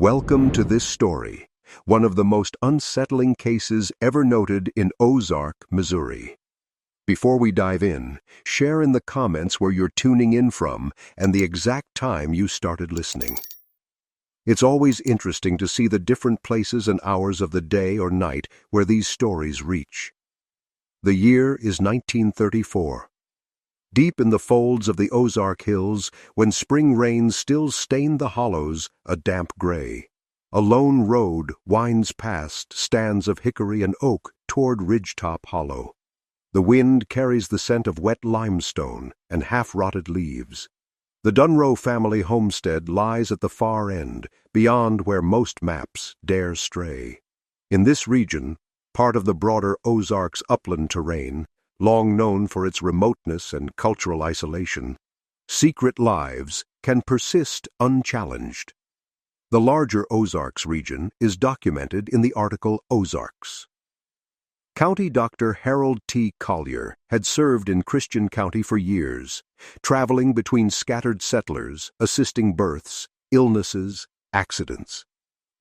Welcome to this story, one of the most unsettling cases ever noted in Ozark, Missouri. Before we dive in, share in the comments where you're tuning in from and the exact time you started listening. It's always interesting to see the different places and hours of the day or night where these stories reach. The year is 1934. Deep in the folds of the Ozark Hills, when spring rains still stain the hollows a damp gray, a lone road winds past stands of hickory and oak toward Ridgetop Hollow. The wind carries the scent of wet limestone and half-rotted leaves. The Dunro family homestead lies at the far end, beyond where most maps dare stray. In this region, part of the broader Ozarks upland terrain, long known for its remoteness and cultural isolation, secret lives can persist unchallenged. The larger Ozarks region is documented in the article Ozarks. County Dr. Harold T. Collier had served in Christian County for years, traveling between scattered settlers, assisting births, illnesses, accidents.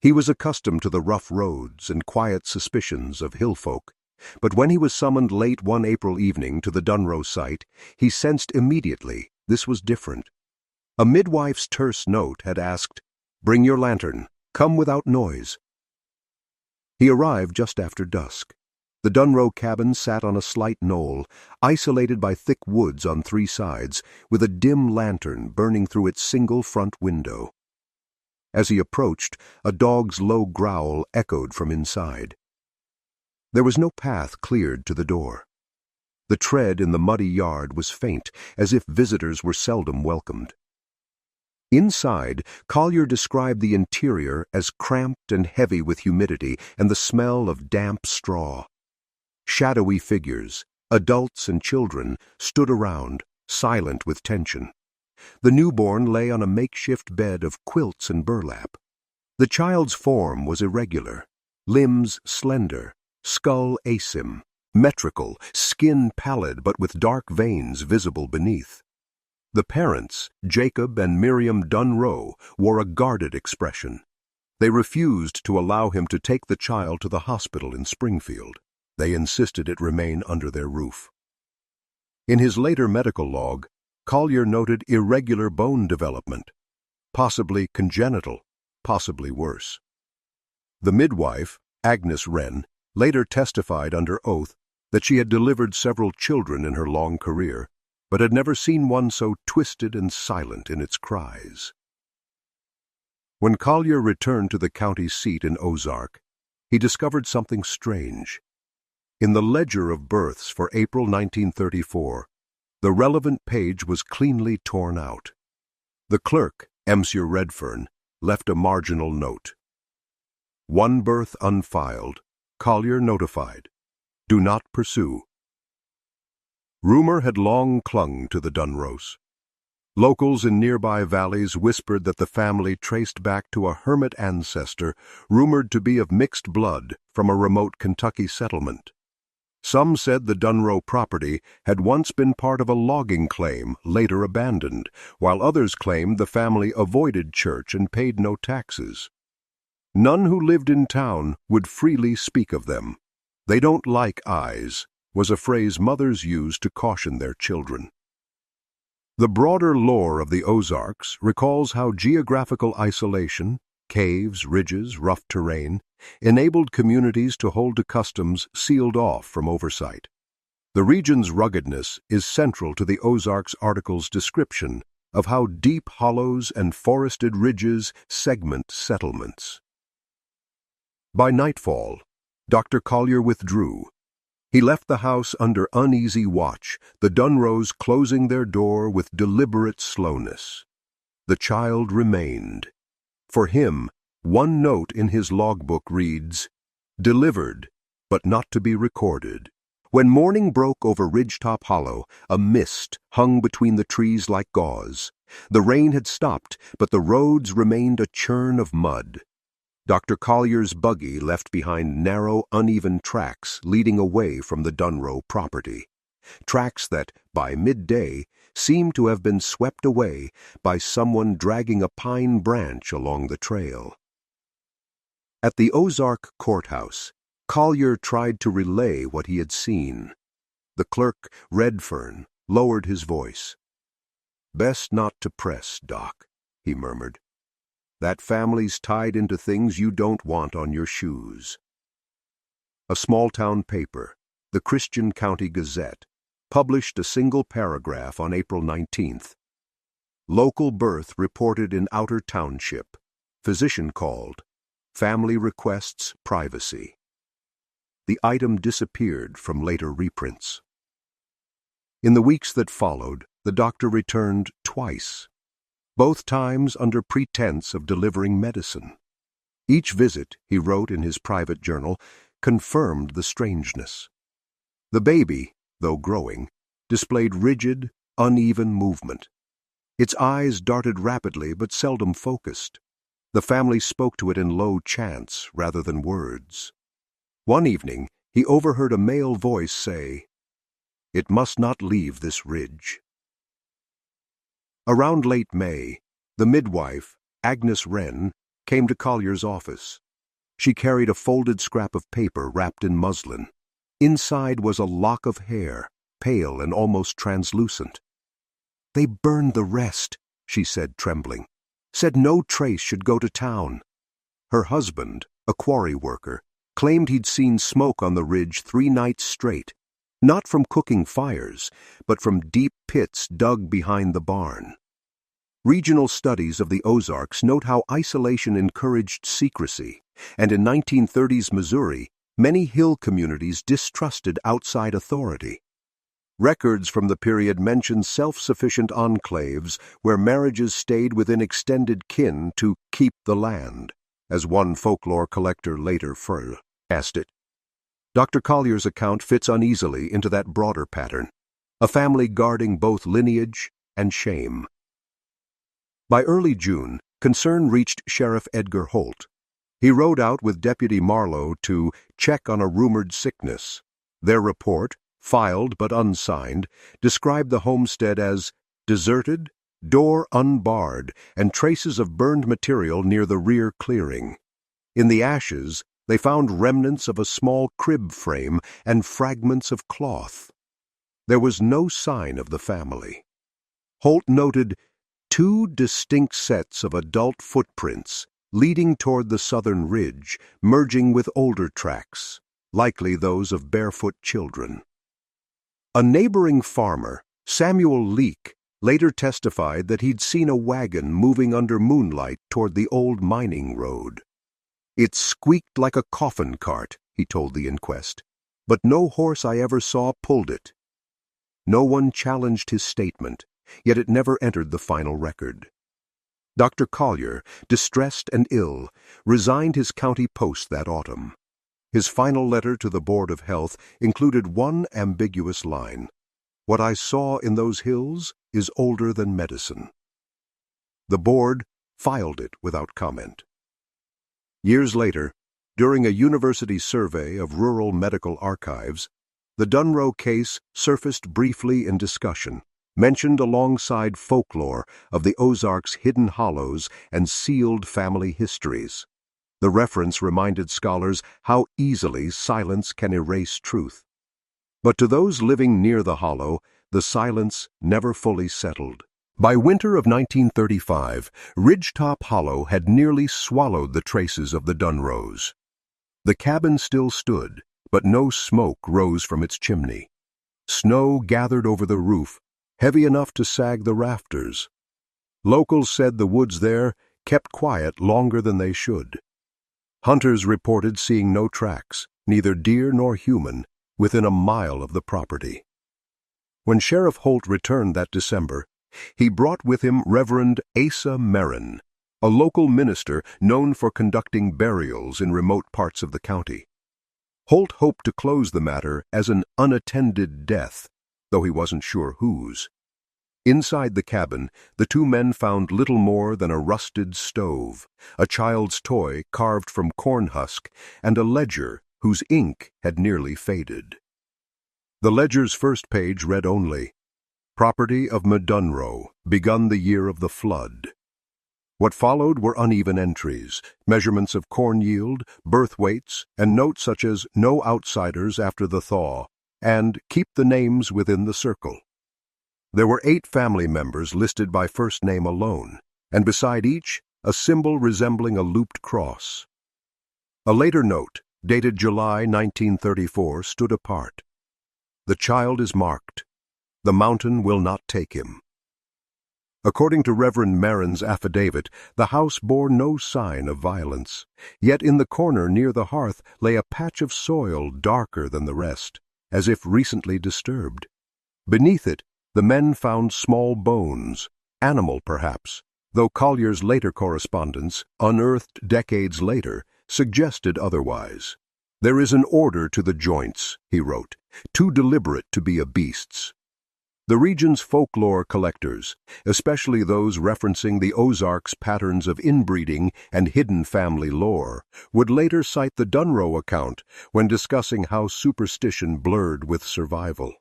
He was accustomed to the rough roads and quiet suspicions of hillfolk, but when he was summoned late one April evening to the Dunro site, he sensed immediately this was different. A midwife's terse note had asked, "Bring your lantern, come without noise." He arrived just after dusk. The Dunro cabin sat on a slight knoll, isolated by thick woods on three sides, with a dim lantern burning through its single front window. As he approached, a dog's low growl echoed from inside. There was no path cleared to the door. The tread in the muddy yard was faint, as if visitors were seldom welcomed. Inside, Collier described the interior as cramped and heavy with humidity and the smell of damp straw. Shadowy figures, adults and children, stood around, silent with tension. The newborn lay on a makeshift bed of quilts and burlap. The child's form was irregular, limbs slender, skull asymmetrical, skin pallid but with dark veins visible beneath. The parents, Jacob and Miriam Dunro, wore a guarded expression. They refused to allow him to take the child to the hospital in Springfield. They insisted it remain under their roof. In his later medical log, Collier noted irregular bone development, possibly congenital, possibly worse. The midwife, Agnes Wren, later testified under oath that she had delivered several children in her long career, but had never seen one so twisted and silent in its cries. When Collier returned to the county seat in Ozark, he discovered something strange. In the ledger of births for April 1934, the relevant page was cleanly torn out. The clerk, Monsieur Redfern, left a marginal note. One birth unfiled. Collier notified. Do not pursue. Rumor had long clung to the Dunros. Locals in nearby valleys whispered that the family traced back to a hermit ancestor rumored to be of mixed blood from a remote Kentucky settlement. Some said the Dunro property had once been part of a logging claim later abandoned, while others claimed the family avoided church and paid no taxes. None who lived in town would freely speak of them. "They don't like eyes," was a phrase mothers used to caution their children. The broader lore of the Ozarks recalls how geographical isolation, caves, ridges, rough terrain, enabled communities to hold to customs sealed off from oversight. The region's ruggedness is central to the Ozarks article's description of how deep hollows and forested ridges segment settlements. By nightfall, Dr. Collier withdrew. He left the house under uneasy watch, the Dunros closing their door with deliberate slowness. The child remained. For him, one note in his logbook reads, "Delivered, but not to be recorded." When morning broke over Ridgetop Hollow, a mist hung between the trees like gauze. The rain had stopped, but the roads remained a churn of mud. Dr. Collier's buggy left behind narrow, uneven tracks leading away from the Dunro property. Tracks that, by midday, seemed to have been swept away by someone dragging a pine branch along the trail. At the Ozark courthouse, Collier tried to relay what he had seen. The clerk, Redfern, lowered his voice. "Best not to press, Doc," he murmured. "That family's tied into things you don't want on your shoes." A small-town paper, the Christian County Gazette, published a single paragraph on April 19th. Local birth reported in Outer Township. Physician called. Family requests privacy. The item disappeared from later reprints. In the weeks that followed, the doctor returned twice, both times under pretense of delivering medicine. Each visit, he wrote in his private journal, confirmed the strangeness. The baby, though growing, displayed rigid, uneven movement. Its eyes darted rapidly but seldom focused. The family spoke to it in low chants rather than words. One evening, he overheard a male voice say, "It must not leave this ridge." Around late May, the midwife, Agnes Wren, came to Collier's office. She carried a folded scrap of paper wrapped in muslin. Inside was a lock of hair, pale and almost translucent. "They burned the rest," she said, trembling. "Said no trace should go to town." Her husband, a quarry worker, claimed he'd seen smoke on the ridge 3 nights straight, not from cooking fires, but from deep pits dug behind the barn. Regional studies of the Ozarks note how isolation encouraged secrecy, and in 1930s Missouri, many hill communities distrusted outside authority. Records from the period mention self-sufficient enclaves where marriages stayed within extended kin to keep the land, as one folklore collector later forecast it. Dr. Collier's account fits uneasily into that broader pattern, a family guarding both lineage and shame. By early June, concern reached Sheriff Edgar Holt. He rode out with Deputy Marlowe to check on a rumored sickness. Their report, filed but unsigned, described the homestead as deserted, door unbarred, and traces of burned material near the rear clearing. In the ashes, they found remnants of a small crib frame and fragments of cloth. There was no sign of the family. Holt noted 2 distinct sets of adult footprints leading toward the southern ridge, merging with older tracks, likely those of barefoot children. A neighboring farmer, Samuel Leake, later testified that he'd seen a wagon moving under moonlight toward the old mining road. "It squeaked like a coffin cart," he told the inquest, "but no horse I ever saw pulled it." No one challenged his statement, yet it never entered the final record. Dr. Collier, distressed and ill, resigned his county post that autumn. His final letter to the Board of Health included one ambiguous line: "What I saw in those hills is older than medicine." The board filed it without comment. Years later, during a university survey of rural medical archives, the Dunro case surfaced briefly in discussion, mentioned alongside folklore of the Ozarks' hidden hollows and sealed family histories. The reference reminded scholars how easily silence can erase truth. But to those living near the hollow, the silence never fully settled. By winter of 1935, Ridgetop Hollow had nearly swallowed the traces of the Dunros. The cabin still stood, but no smoke rose from its chimney. Snow gathered over the roof, heavy enough to sag the rafters. Locals said the woods there kept quiet longer than they should. Hunters reported seeing no tracks, neither deer nor human, within a mile of the property. When Sheriff Holt returned that December, he brought with him Reverend Asa Merrin, a local minister known for conducting burials in remote parts of the county. Holt hoped to close the matter as an unattended death, though he wasn't sure whose. Inside the cabin, the 2 men found little more than a rusted stove, a child's toy carved from corn husk, and a ledger whose ink had nearly faded. The ledger's first page read only, "Property of Dunro, begun the year of the flood." What followed were uneven entries, measurements of corn yield, birth weights, and notes such as "No outsiders after the thaw" and "Keep the names within the circle." There were 8 family members listed by first name alone, and beside each, a symbol resembling a looped cross. A later note, dated July 1934, stood apart. "The child is marked. The mountain will not take him." According to Reverend Marin's affidavit, the house bore no sign of violence, yet in the corner near the hearth lay a patch of soil darker than the rest, as if recently disturbed. Beneath it, the men found small bones, animal perhaps, though Collier's later correspondence, unearthed decades later, suggested otherwise. "There is an order to the joints," he wrote, "too deliberate to be a beast's." The region's folklore collectors, especially those referencing the Ozarks' patterns of inbreeding and hidden family lore, would later cite the Dunro account when discussing how superstition blurred with survival.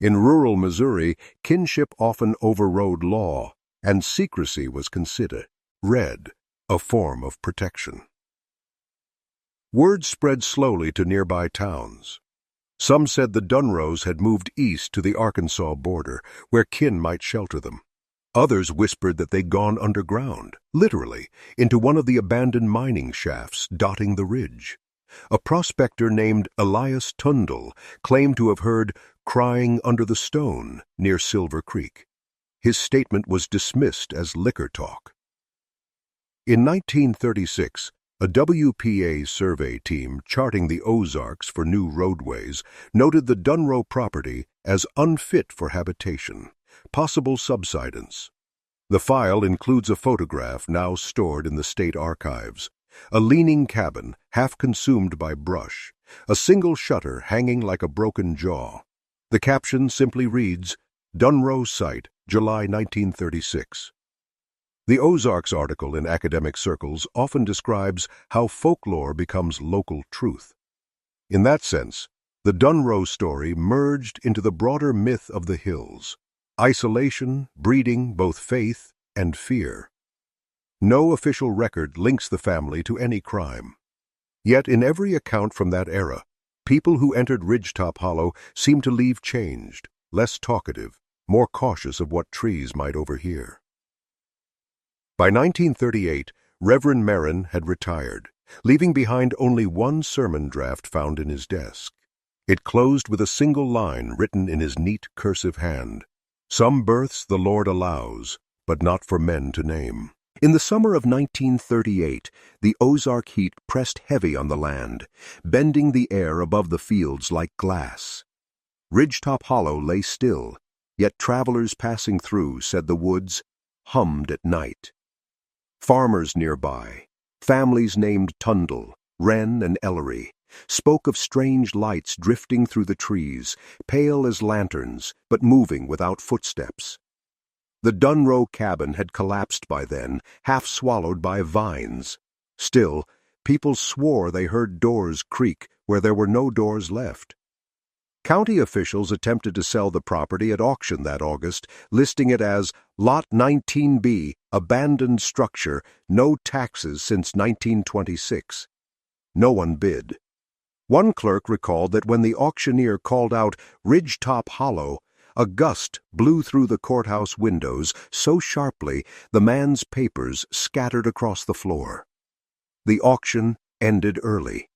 In rural Missouri, kinship often overrode law, and secrecy was considered a form of protection. Word spread slowly to nearby towns. Some said the Dunros had moved east to the Arkansas border, where kin might shelter them. Others whispered that they'd gone underground, literally, into one of the abandoned mining shafts dotting the ridge. A prospector named Elias Tundle claimed to have heard "crying under the stone" near Silver Creek. His statement was dismissed as liquor talk. In 1936, a WPA survey team charting the Ozarks for new roadways noted the Dunro property as unfit for habitation, possible subsidence. The file includes a photograph now stored in the state archives. A leaning cabin, half consumed by brush, a single shutter hanging like a broken jaw. The caption simply reads, "Dunro Site, July 1936. The Ozarks article in academic circles often describes how folklore becomes local truth. In that sense, the Dunro story merged into the broader myth of the hills, isolation breeding both faith and fear. No official record links the family to any crime. Yet in every account from that era, people who entered Ridgetop Hollow seemed to leave changed, less talkative, more cautious of what trees might overhear. By 1938, Reverend Marin had retired, leaving behind only one sermon draft found in his desk. It closed with a single line written in his neat cursive hand: "Some births the Lord allows, but not for men to name." In the summer of 1938, the Ozark heat pressed heavy on the land, bending the air above the fields like glass. Ridgetop Hollow lay still, yet travelers passing through said the woods hummed at night. Farmers nearby, families named Tundle, Wren, and Ellery, spoke of strange lights drifting through the trees, pale as lanterns, but moving without footsteps. The Dunro cabin had collapsed by then, half swallowed by vines. Still, people swore they heard doors creak where there were no doors left. County officials attempted to sell the property at auction that August, listing it as Lot 19B, abandoned structure, no taxes since 1926. No one bid. One clerk recalled that when the auctioneer called out "Ridgetop Hollow," a gust blew through the courthouse windows so sharply the man's papers scattered across the floor. The auction ended early.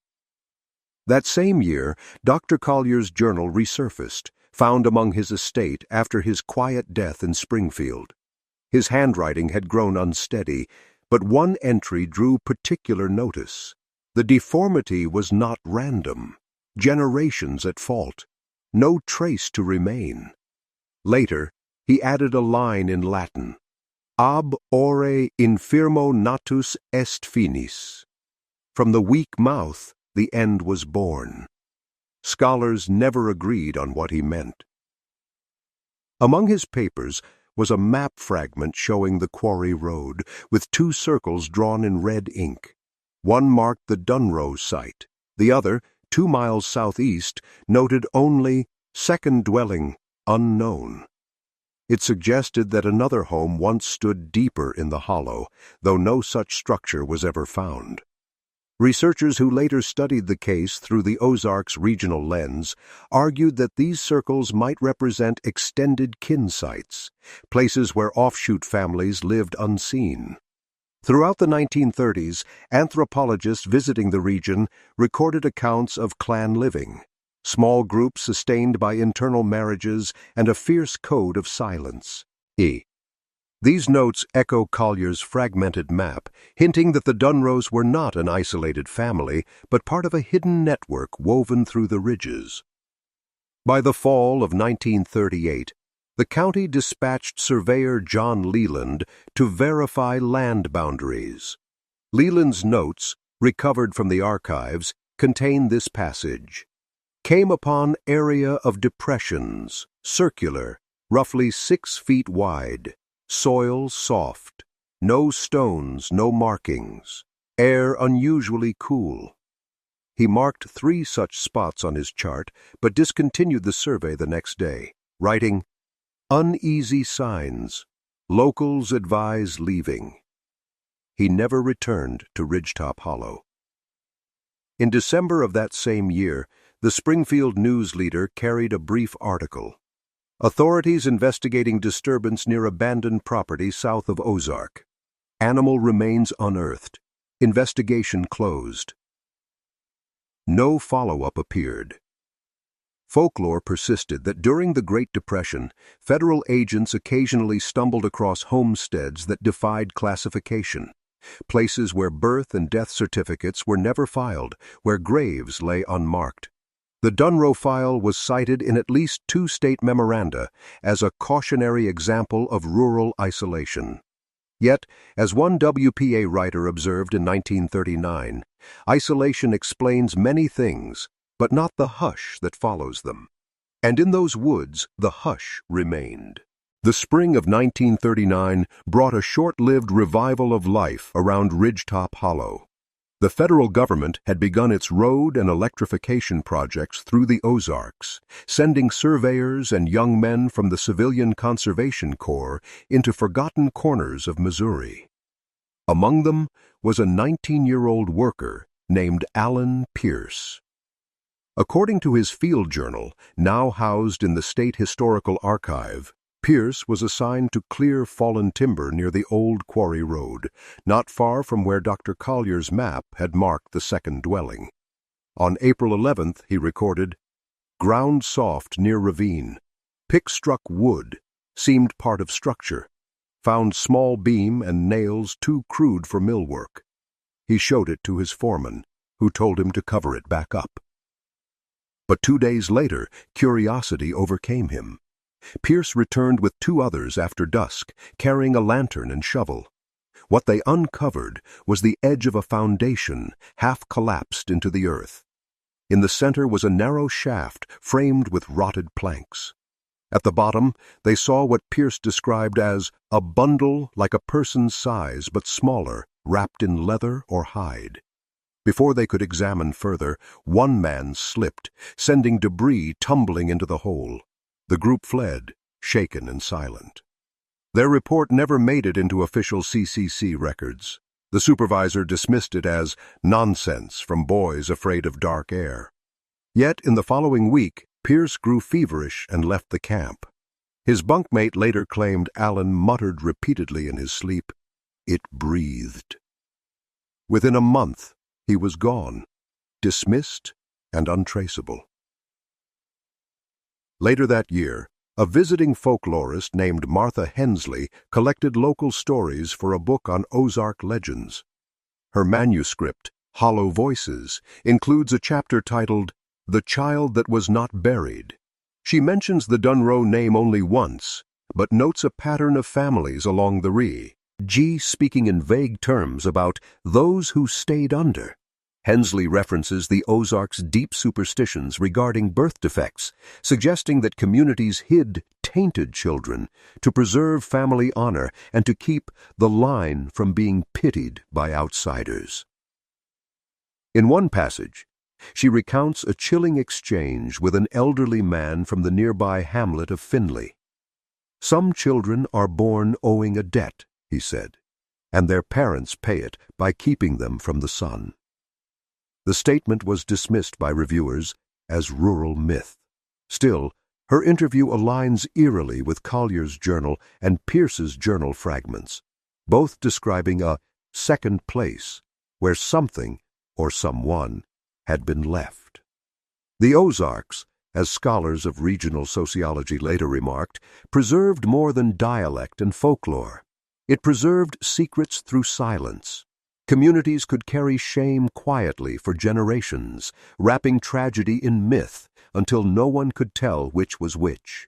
That same year, Dr. Collier's journal resurfaced, found among his estate after his quiet death in Springfield. His handwriting had grown unsteady, but one entry drew particular notice. The deformity was not random. Generations at fault. No trace to remain. Later, he added a line in Latin: "Ab ore infirmo natus est finis." From the weak mouth, the end was born. Scholars never agreed on what he meant. Among his papers was a map fragment showing the quarry road, with 2 circles drawn in red ink. One marked the Dunro site. The other, 2 miles southeast, noted only "second dwelling, unknown." It suggested that another home once stood deeper in the hollow, though no such structure was ever found. Researchers who later studied the case through the Ozarks regional lens argued that these circles might represent extended kin sites, places where offshoot families lived unseen. Throughout the 1930s, anthropologists visiting the region recorded accounts of clan living, small groups sustained by internal marriages, and a fierce code of silence. These notes echo Collier's fragmented map, hinting that the Dunros were not an isolated family, but part of a hidden network woven through the ridges. By the fall of 1938, the county dispatched surveyor John Leland to verify land boundaries. Leland's notes, recovered from the archives, contain this passage. Came upon area of depressions, circular, roughly 6 feet wide, soil soft, no stones, no markings, air unusually cool. He marked 3 such spots on his chart, but discontinued the survey the next day, writing, "Uneasy signs. Locals advise leaving." He never returned to Ridgetop Hollow. In December of that same year, the Springfield News Leader carried a brief article. Authorities investigating disturbance near abandoned property south of Ozark. Animal remains unearthed. Investigation closed. No follow-up appeared. Folklore persisted that during the Great Depression, federal agents occasionally stumbled across homesteads that defied classification, places where birth and death certificates were never filed, where graves lay unmarked. The Dunro file was cited in at least 2 state memoranda as a cautionary example of rural isolation. Yet, as one WPA writer observed in 1939, isolation explains many things, but not the hush that follows them. And in those woods, the hush remained. The spring of 1939 brought a short-lived revival of life around Ridgetop Hollow. The federal government had begun its road and electrification projects through the Ozarks, sending surveyors and young men from the Civilian Conservation Corps into forgotten corners of Missouri. Among them was a 19-year-old worker named Alan Pierce. According to his field journal, now housed in the State Historical Archive, Pierce was assigned to clear fallen timber near the old quarry road, not far from where Dr. Collier's map had marked the second dwelling. On April 11th, he recorded, "Ground soft near ravine. Pick-struck wood, seemed part of structure. Found small beam and nails too crude for millwork." He showed it to his foreman, who told him to cover it back up. But 2 days later, curiosity overcame him. Pierce returned with 2 others after dusk, carrying a lantern and shovel. What they uncovered was the edge of a foundation, half collapsed into the earth. In the center was a narrow shaft framed with rotted planks. At the bottom, they saw what Pierce described as a bundle like a person's size but smaller, wrapped in leather or hide. Before they could examine further, one man slipped, sending debris tumbling into the hole. The group fled, shaken and silent. Their report never made it into official CCC records. The supervisor dismissed it as nonsense from boys afraid of dark air. Yet in the following week, Pierce grew feverish and left the camp. His bunkmate later claimed Allen muttered repeatedly in his sleep, "It breathed." Within a month, he was gone, dismissed and untraceable. Later that year, a visiting folklorist named Martha Hensley collected local stories for a book on Ozark legends. Her manuscript, Hollow Voices, includes a chapter titled "The Child That Was Not Buried." She mentions the Dunro name only once, but notes a pattern of families along the Ree, speaking in vague terms about those who stayed under. Hensley references the Ozarks' deep superstitions regarding birth defects, suggesting that communities hid tainted children to preserve family honor and to keep the line from being pitied by outsiders. In one passage, she recounts a chilling exchange with an elderly man from the nearby hamlet of Finley. "Some children are born owing a debt," he said, "and their parents pay it by keeping them from the sun." The statement was dismissed by reviewers as rural myth. Still, her interview aligns eerily with Collier's journal and Pierce's journal fragments, both describing a second place where something or someone had been left. The Ozarks, as scholars of regional sociology later remarked, preserved more than dialect and folklore. It preserved secrets through silence. Communities could carry shame quietly for generations, wrapping tragedy in myth until no one could tell which was which.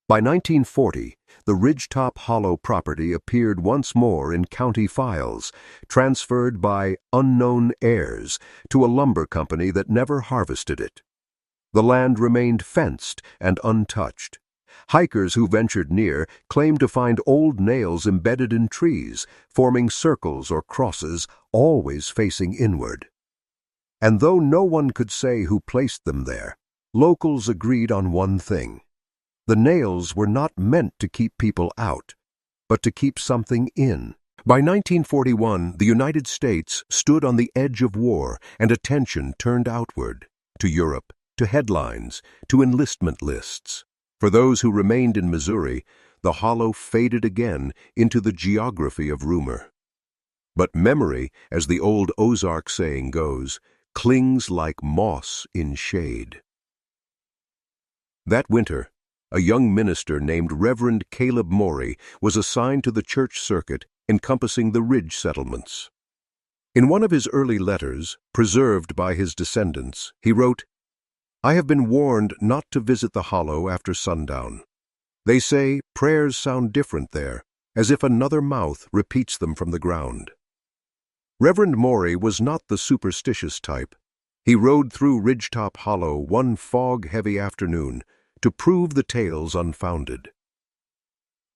By 1940, the Ridgetop Hollow property appeared once more in county files, transferred by unknown heirs to a lumber company that never harvested it. The land remained fenced and untouched. Hikers who ventured near claimed to find old nails embedded in trees, forming circles or crosses, always facing inward. And though no one could say who placed them there, locals agreed on one thing. The nails were not meant to keep people out, but to keep something in. By 1941, the United States stood on the edge of war, and attention turned outward, to Europe, to headlines, to enlistment lists. For those who remained in Missouri, the hollow faded again into the geography of rumor. But memory, as the old Ozark saying goes, clings like moss in shade. That winter, a young minister named Reverend Caleb Morey was assigned to the church circuit encompassing the Ridge settlements. In one of his early letters, preserved by his descendants, he wrote, "I have been warned not to visit the hollow after sundown. They say prayers sound different there, as if another mouth repeats them from the ground." Reverend Morey was not the superstitious type. He rode through Ridgetop Hollow one fog-heavy afternoon to prove the tales unfounded.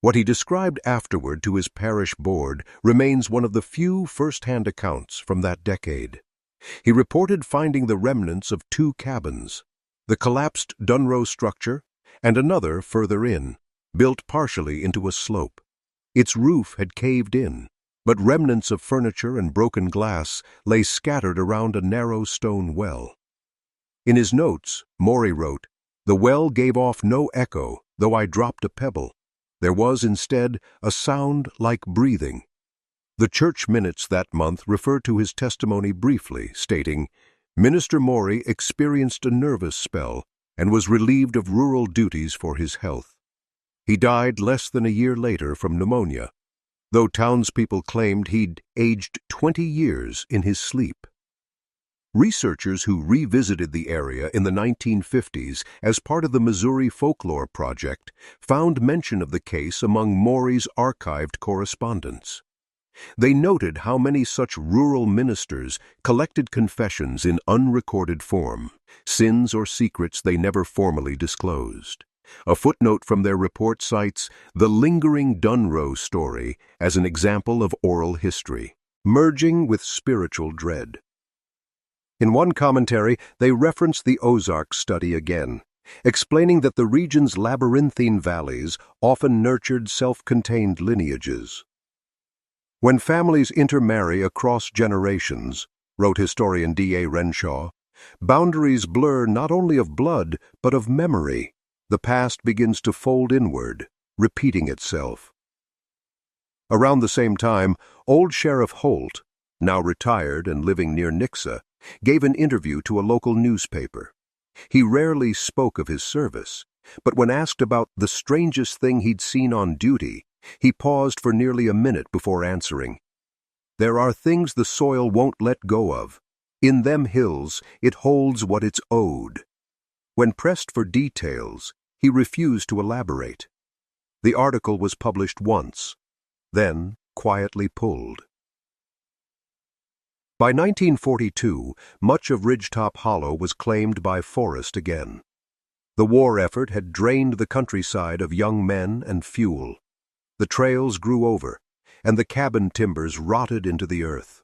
What he described afterward to his parish board remains one of the few first-hand accounts from that decade. He reported finding the remnants of 2 cabins, the collapsed Dunro structure and another further in, built partially into a slope. Its roof had caved in, but remnants of furniture and broken glass lay scattered around a narrow stone well. In his notes, Morey wrote, "The well gave off no echo, though I dropped a pebble. There was instead a sound like breathing." The church minutes that month refer to his testimony briefly, stating, "Minister Morey experienced a nervous spell and was relieved of rural duties for his health. He died less than a year later from pneumonia, though townspeople claimed he'd aged 20 years in his sleep." Researchers who revisited the area in the 1950s as part of the Missouri Folklore Project found mention of the case among Morey's archived correspondence. They noted how many such rural ministers collected confessions in unrecorded form, sins or secrets they never formally disclosed. A footnote from their report cites the lingering Dunro story as an example of oral history, merging with spiritual dread. In one commentary, they reference the Ozark study again, explaining that the region's labyrinthine valleys often nurtured self-contained lineages. "When families intermarry across generations," wrote historian D.A. Renshaw, "boundaries blur not only of blood, but of memory. The past begins to fold inward, repeating itself." Around the same time, old Sheriff Holt, now retired and living near Nixa, gave an interview to a local newspaper. He rarely spoke of his service, but when asked about the strangest thing he'd seen on duty, he paused for nearly a minute before answering. "There are things the soil won't let go of. In them hills, it holds what it's owed." When pressed for details, he refused to elaborate. The article was published once, then quietly pulled. By 1942, much of Ridgetop Hollow was claimed by forest again. The war effort had drained the countryside of young men and fuel. The trails grew over, and the cabin timbers rotted into the earth.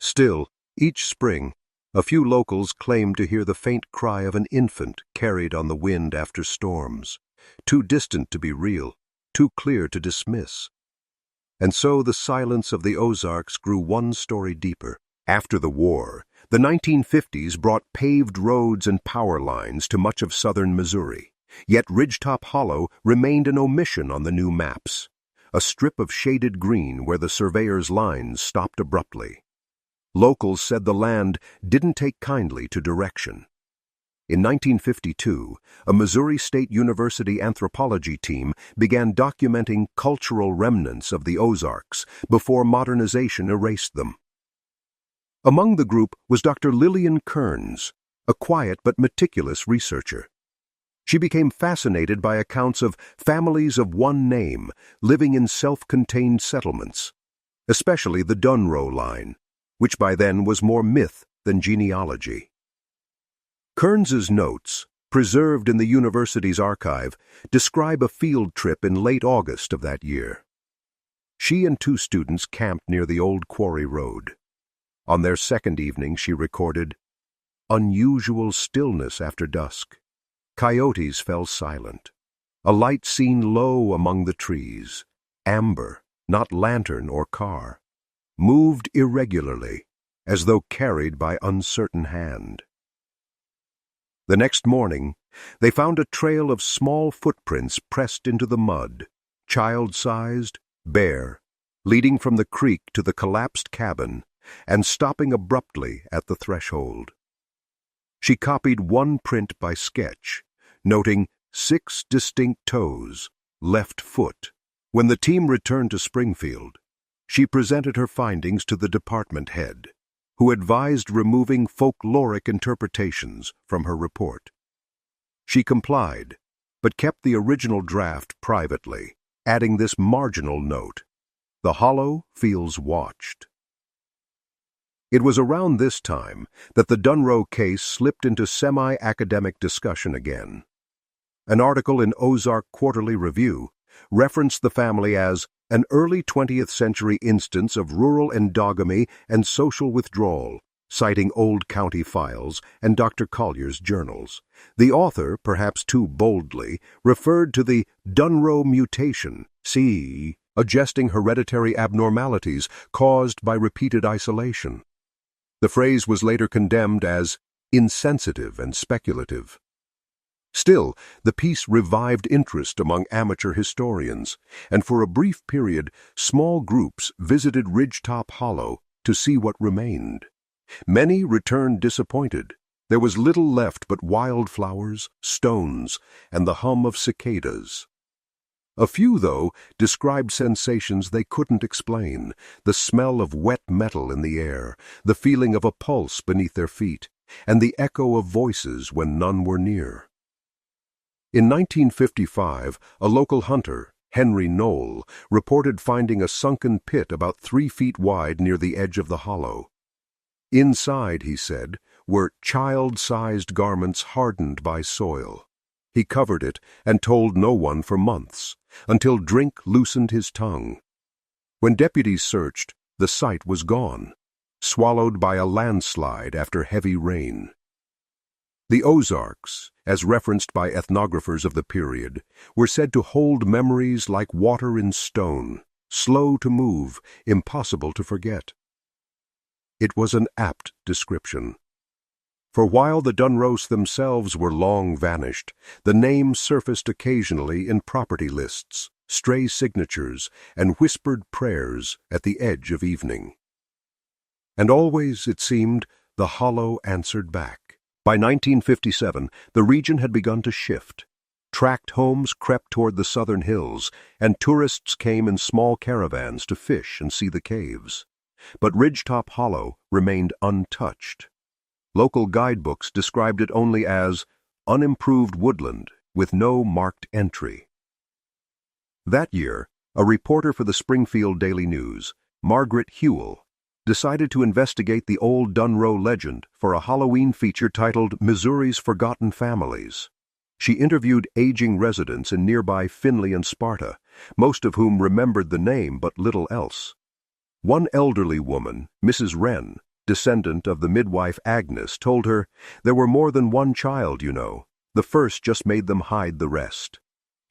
Still, each spring, a few locals claimed to hear the faint cry of an infant carried on the wind after storms, too distant to be real, too clear to dismiss. And so the silence of the Ozarks grew one story deeper. After the war, the 1950s brought paved roads and power lines to much of southern Missouri, yet Ridgetop Hollow remained an omission on the new maps, a strip of shaded green where the surveyor's lines stopped abruptly. Locals said the land didn't take kindly to direction. In 1952, a Missouri State University anthropology team began documenting cultural remnants of the Ozarks before modernization erased them. Among the group was Dr. Lillian Kearns, a quiet but meticulous researcher. She became fascinated by accounts of families of one name living in self-contained settlements, especially the Dunro line, which by then was more myth than genealogy. Kearns's notes, preserved in the university's archive, describe a field trip in late August of that year. She and 2 students camped near the old quarry road. On their second evening, she recorded, "Unusual stillness after dusk. Coyotes fell silent. A light seen low among the trees, amber, not lantern or car, moved irregularly, as though carried by uncertain hand." The next morning, they found a trail of small footprints pressed into the mud, child-sized, bare, leading from the creek to the collapsed cabin and stopping abruptly at the threshold. She copied one print by sketch, noting 6 distinct toes, left foot. When the team returned to Springfield, she presented her findings to the department head, who advised removing folkloric interpretations from her report. She complied, but kept the original draft privately, adding this marginal note: "The hollow feels watched." It was around this time that the Dunro case slipped into semi-academic discussion again. An article in Ozark Quarterly Review referenced the family as an early 20th century instance of rural endogamy and social withdrawal, citing old county files and Dr. Collier's journals. The author, perhaps too boldly, referred to the Dunro mutation, suggesting hereditary abnormalities caused by repeated isolation. The phrase was later condemned as insensitive and speculative. Still, the piece revived interest among amateur historians, and for a brief period, small groups visited Ridgetop Hollow to see what remained. Many returned disappointed. There was little left but wildflowers, stones, and the hum of cicadas. A few, though, described sensations they couldn't explain: the smell of wet metal in the air, the feeling of a pulse beneath their feet, and the echo of voices when none were near. In 1955, a local hunter, Henry Knoll, reported finding a sunken pit about 3 feet wide near the edge of the hollow. Inside, he said, were child-sized garments hardened by soil. He covered it and told no one for months, until drink loosened his tongue. When deputies searched, the site was gone, swallowed by a landslide after heavy rain. The Ozarks, as referenced by ethnographers of the period, were said to hold memories like water in stone, slow to move, impossible to forget. It was an apt description. For while the Dunros themselves were long vanished, the name surfaced occasionally in property lists, stray signatures, and whispered prayers at the edge of evening. And always, it seemed, the hollow answered back. By 1957, the region had begun to shift. Tract homes crept toward the southern hills, and tourists came in small caravans to fish and see the caves. But Ridgetop Hollow remained untouched. Local guidebooks described it only as unimproved woodland with no marked entry. That year, a reporter for the Springfield Daily News, Margaret Hewell, decided to investigate the old Dunro legend for a Halloween feature titled Missouri's Forgotten Families. She interviewed aging residents in nearby Findlay and Sparta, most of whom remembered the name but little else. One elderly woman, Mrs. Wren, descendant of the midwife Agnes, told her, "There were more than one child, you know. The first just made them hide the rest."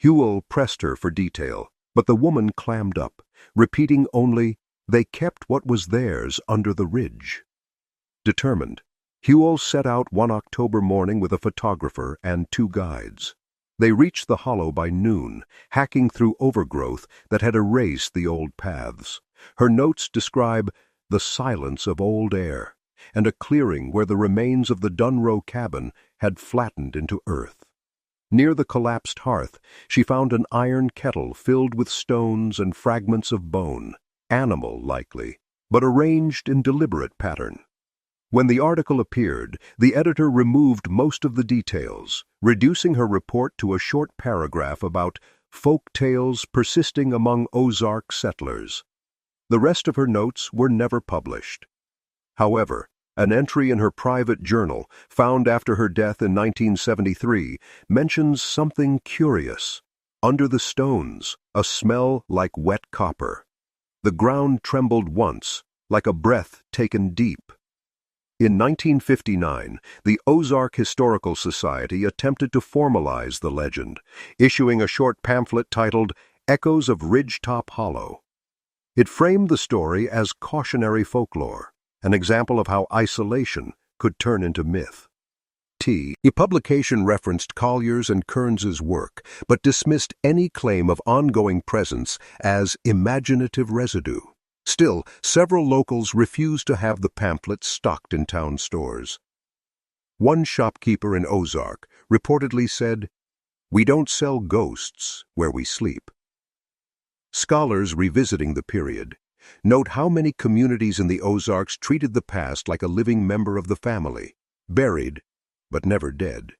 Hewell pressed her for detail, but the woman clammed up, repeating only, "They kept what was theirs under the ridge." Determined, Hewell set out one October morning with a photographer and 2 guides. They reached the hollow by noon, hacking through overgrowth that had erased the old paths. Her notes describe the silence of old air and a clearing where the remains of the Dunro cabin had flattened into earth. Near the collapsed hearth, she found an iron kettle filled with stones and fragments of bone, animal likely, but arranged in deliberate pattern. When the article appeared, the editor removed most of the details, reducing her report to a short paragraph about folk tales persisting among Ozark settlers. The rest of her notes were never published. However, an entry in her private journal, found after her death in 1973, mentions something curious. Under the stones, a smell like wet copper. The ground trembled once, like a breath taken deep. In 1959, the Ozark Historical Society attempted to formalize the legend, issuing a short pamphlet titled Echoes of Ridgetop Hollow. It framed the story as cautionary folklore, an example of how isolation could turn into myth. The publication referenced Collier's and Kearns's work, but dismissed any claim of ongoing presence as imaginative residue. Still, several locals refused to have the pamphlet stocked in town stores. One shopkeeper in Ozark reportedly said, "We don't sell ghosts where we sleep." Scholars revisiting the period note how many communities in the Ozarks treated the past like a living member of the family, buried but never dead.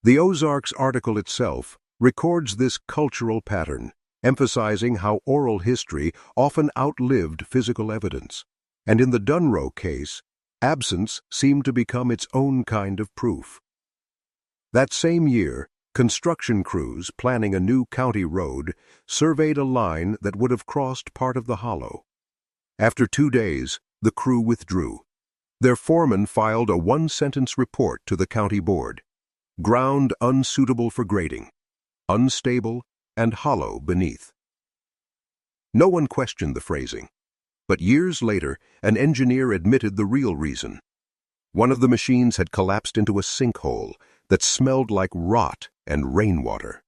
The Ozarks article itself records this cultural pattern, emphasizing how oral history often outlived physical evidence, and in the Dunro case, absence seemed to become its own kind of proof. That same year, construction crews planning a new county road surveyed a line that would have crossed part of the hollow. After 2 days, the crew withdrew. Their foreman filed a 1-sentence report to the county board. Ground unsuitable for grading, unstable, and hollow beneath. No one questioned the phrasing, but years later, an engineer admitted the real reason. One of the machines had collapsed into a sinkhole that smelled like rot and rainwater.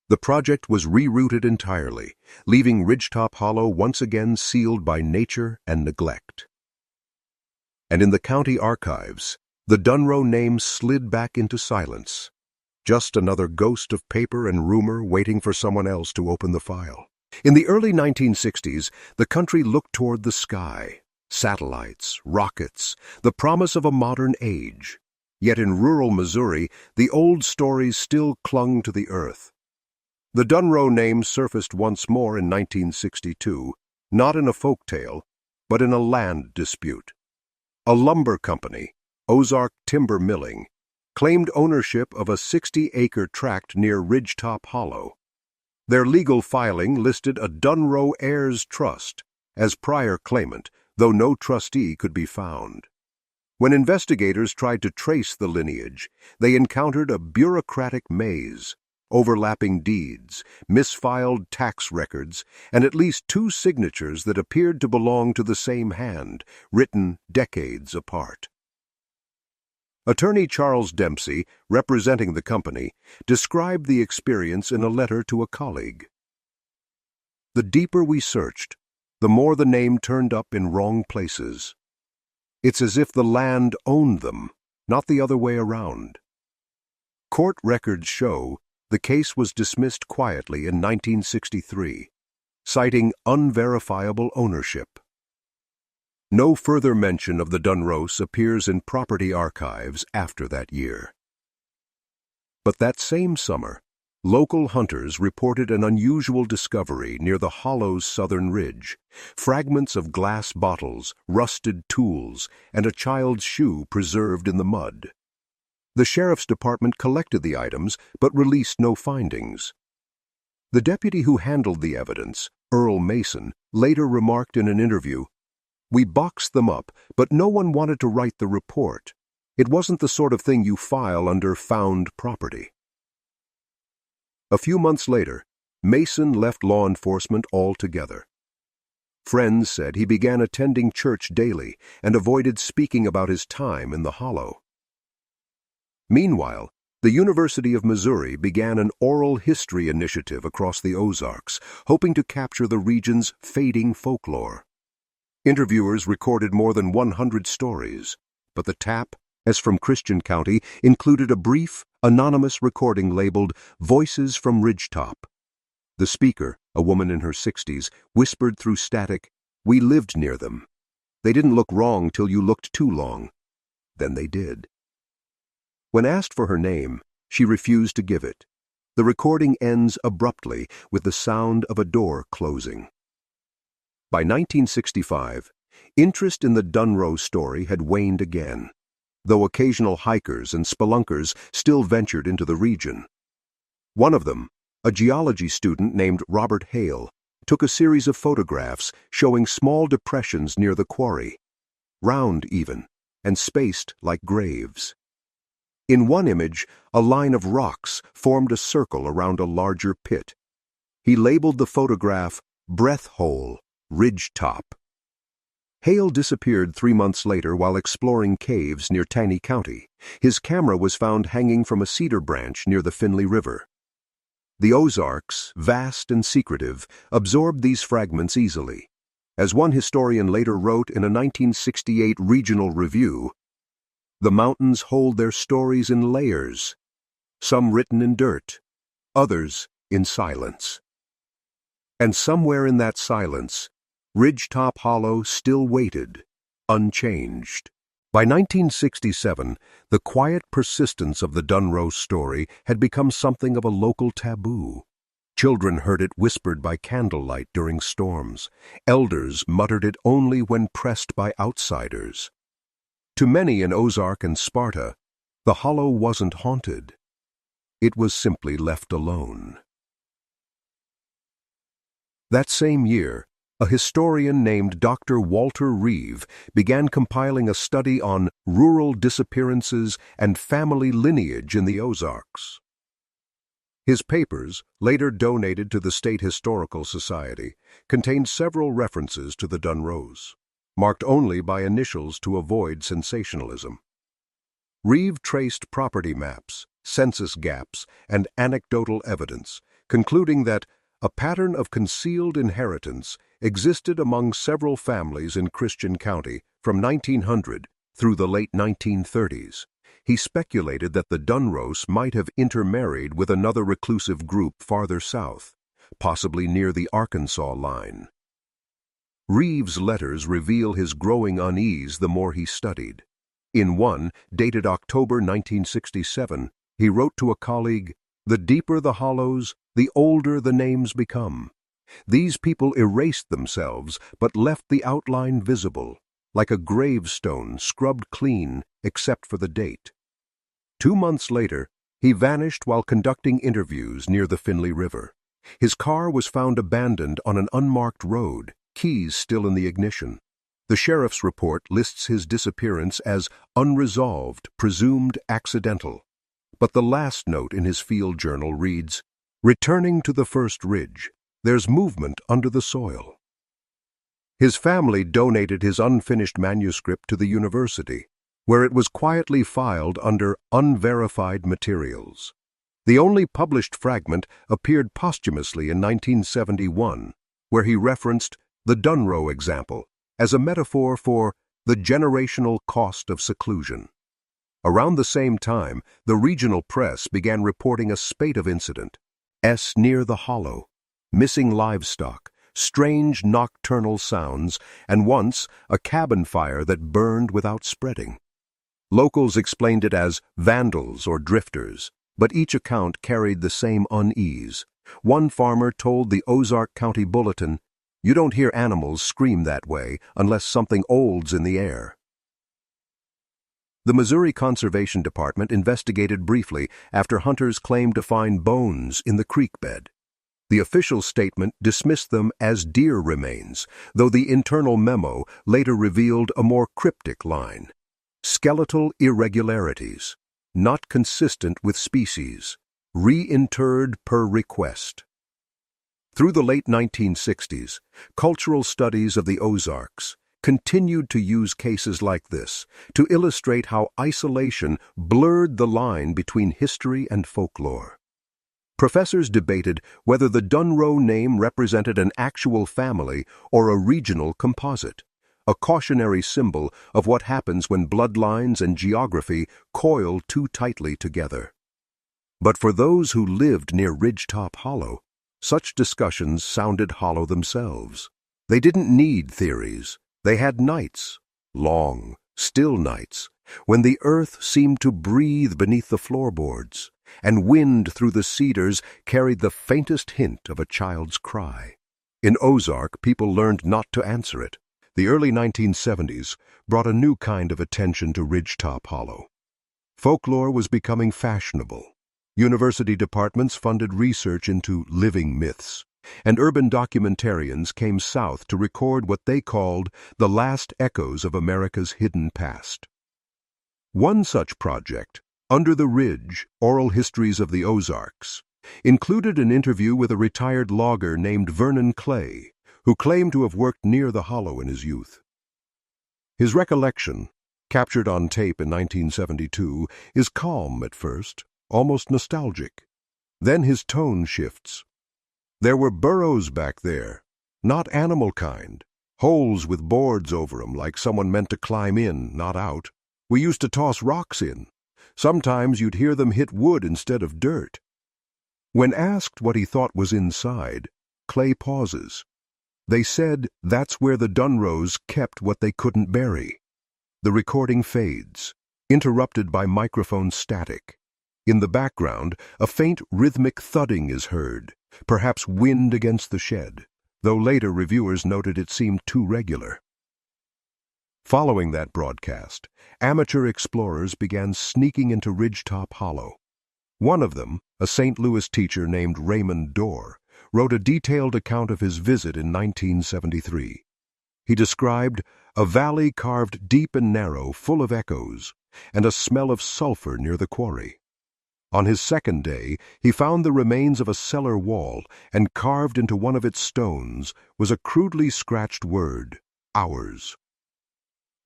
The project was rerouted entirely, leaving Ridgetop Hollow once again sealed by nature and neglect. And in the county archives, the Dunro name slid back into silence. Just another ghost of paper and rumor waiting for someone else to open the file. In the early 1960s, the country looked toward the sky. Satellites, rockets, the promise of a modern age. Yet in rural Missouri, the old stories still clung to the earth. The Dunro name surfaced once more in 1962, not in a folk tale, but in a land dispute. A lumber company, Ozark Timber Milling, claimed ownership of a 60-acre tract near Ridgetop Hollow. Their legal filing listed a Dunro Heirs Trust as prior claimant, though no trustee could be found. When investigators tried to trace the lineage, they encountered a bureaucratic maze, overlapping deeds, misfiled tax records, and at least 2 signatures that appeared to belong to the same hand, written decades apart. Attorney Charles Dempsey, representing the company, described the experience in a letter to a colleague. "The deeper we searched, the more the name turned up in wrong places. It's as if the land owned them, not the other way around." Court records show the case was dismissed quietly in 1963, citing unverifiable ownership. No further mention of the Dunros appears in property archives after that year. But that same summer, local hunters reported an unusual discovery near the hollow's southern ridge: fragments of glass bottles, rusted tools, and a child's shoe preserved in the mud. The sheriff's department collected the items but released no findings. The deputy who handled the evidence, Earl Mason, later remarked in an interview, "We boxed them up, but no one wanted to write the report. It wasn't the sort of thing you file under found property." A few months later, Mason left law enforcement altogether. Friends said he began attending church daily and avoided speaking about his time in the Hollow. Meanwhile, the University of Missouri began an oral history initiative across the Ozarks, hoping to capture the region's fading folklore. Interviewers recorded more than 100 stories, but the tap, as from Christian County, included a brief, anonymous recording labeled Voices from Ridgetop. The speaker, a woman in her 60s, whispered through static, "We lived near them. They didn't look wrong till you looked too long. Then they did." When asked for her name, she refused to give it. The recording ends abruptly with the sound of a door closing. By 1965, interest in the Dunro story had waned again, though occasional hikers and spelunkers still ventured into the region. One of them, a geology student named Robert Hale, took a series of photographs showing small depressions near the quarry, round even, and spaced like graves. In one image, a line of rocks formed a circle around a larger pit. He labeled the photograph Breath Hole, Ridgetop. Hale disappeared 3 months later while exploring caves near Taney County. His camera was found hanging from a cedar branch near the Finley River. The Ozarks, vast and secretive, absorbed these fragments easily. As one historian later wrote in a 1968 regional review, "The mountains hold their stories in layers, some written in dirt, others in silence." And somewhere in that silence, Ridgetop Hollow still waited, unchanged. By 1967, the quiet persistence of the Dunro story had become something of a local taboo. Children heard it whispered by candlelight during storms. Elders muttered it only when pressed by outsiders. To many in Ozark and Sparta, the Hollow wasn't haunted. It was simply left alone. That same year, a historian named Dr. Walter Reeve began compiling a study on rural disappearances and family lineage in the Ozarks. His papers, later donated to the State Historical Society, contained several references to the Dunros, marked only by initials to avoid sensationalism. Reeve traced property maps, census gaps, and anecdotal evidence, concluding that a pattern of concealed inheritance existed among several families in Christian County from 1900 through the late 1930s. He speculated that the Dunros might have intermarried with another reclusive group farther south, possibly near the Arkansas line. Reeve's letters reveal his growing unease the more he studied. In one, dated October 1967, he wrote to a colleague, "The deeper the hollows, the older the names become. These people erased themselves but left the outline visible, like a gravestone scrubbed clean except for the date." 2 months later, he vanished while conducting interviews near the Finley River. His car was found abandoned on an unmarked road, keys still in the ignition. The sheriff's report lists his disappearance as unresolved, presumed accidental. But the last note in his field journal reads, "Returning to the first ridge. There's movement under the soil." His family donated his unfinished manuscript to the university, where it was quietly filed under unverified materials. The only published fragment appeared posthumously in 1971, where he referenced the Dunro example as a metaphor for the generational cost of seclusion. Around the same time, the regional press began reporting a spate of incidents near the Hollow, missing livestock, strange nocturnal sounds, and once a cabin fire that burned without spreading. Locals explained it as vandals or drifters, but each account carried the same unease. One farmer told the Ozark County Bulletin, "You don't hear animals scream that way unless something old's in the air." The Missouri Conservation Department investigated briefly after hunters claimed to find bones in the creek bed. The official statement dismissed them as deer remains, though the internal memo later revealed a more cryptic line: skeletal irregularities, not consistent with species, reinterred per request. Through the late 1960s, cultural studies of the Ozarks continued to use cases like this to illustrate how isolation blurred the line between history and folklore. Professors debated whether the Dunro name represented an actual family or a regional composite, a cautionary symbol of what happens when bloodlines and geography coil too tightly together. But for those who lived near Ridgetop Hollow, such discussions sounded hollow themselves. They didn't need theories. They had nights, long, still nights, when the earth seemed to breathe beneath the floorboards, and wind through the cedars carried the faintest hint of a child's cry. In Ozark, people learned not to answer it. The early 1970s brought a new kind of attention to Ridgetop Hollow. Folklore was becoming fashionable. University departments funded research into living myths, and urban documentarians came south to record what they called the last echoes of America's hidden past. One such project, Under the Ridge, Oral Histories of the Ozarks, included an interview with a retired logger named Vernon Clay, who claimed to have worked near the hollow in his youth. His recollection, captured on tape in 1972, is calm at first, almost nostalgic. Then his tone shifts. There were burrows back there, not animal kind, holes with boards over 'em like someone meant to climb in, not out. We used to toss rocks in. Sometimes you'd hear them hit wood instead of dirt. When asked what he thought was inside, Clay pauses. They said that's where the Dunros kept what they couldn't bury. The recording fades, interrupted by microphone static. In the background, a faint rhythmic thudding is heard, perhaps wind against the shed, though later reviewers noted it seemed too regular. Following that broadcast, amateur explorers began sneaking into Ridgetop Hollow. One of them, a St. Louis teacher named Raymond Dorr, wrote a detailed account of his visit in 1973. He described a valley carved deep and narrow, full of echoes, and a smell of sulfur near the quarry. On his second day, he found the remains of a cellar wall, and carved into one of its stones was a crudely scratched word, "Ours."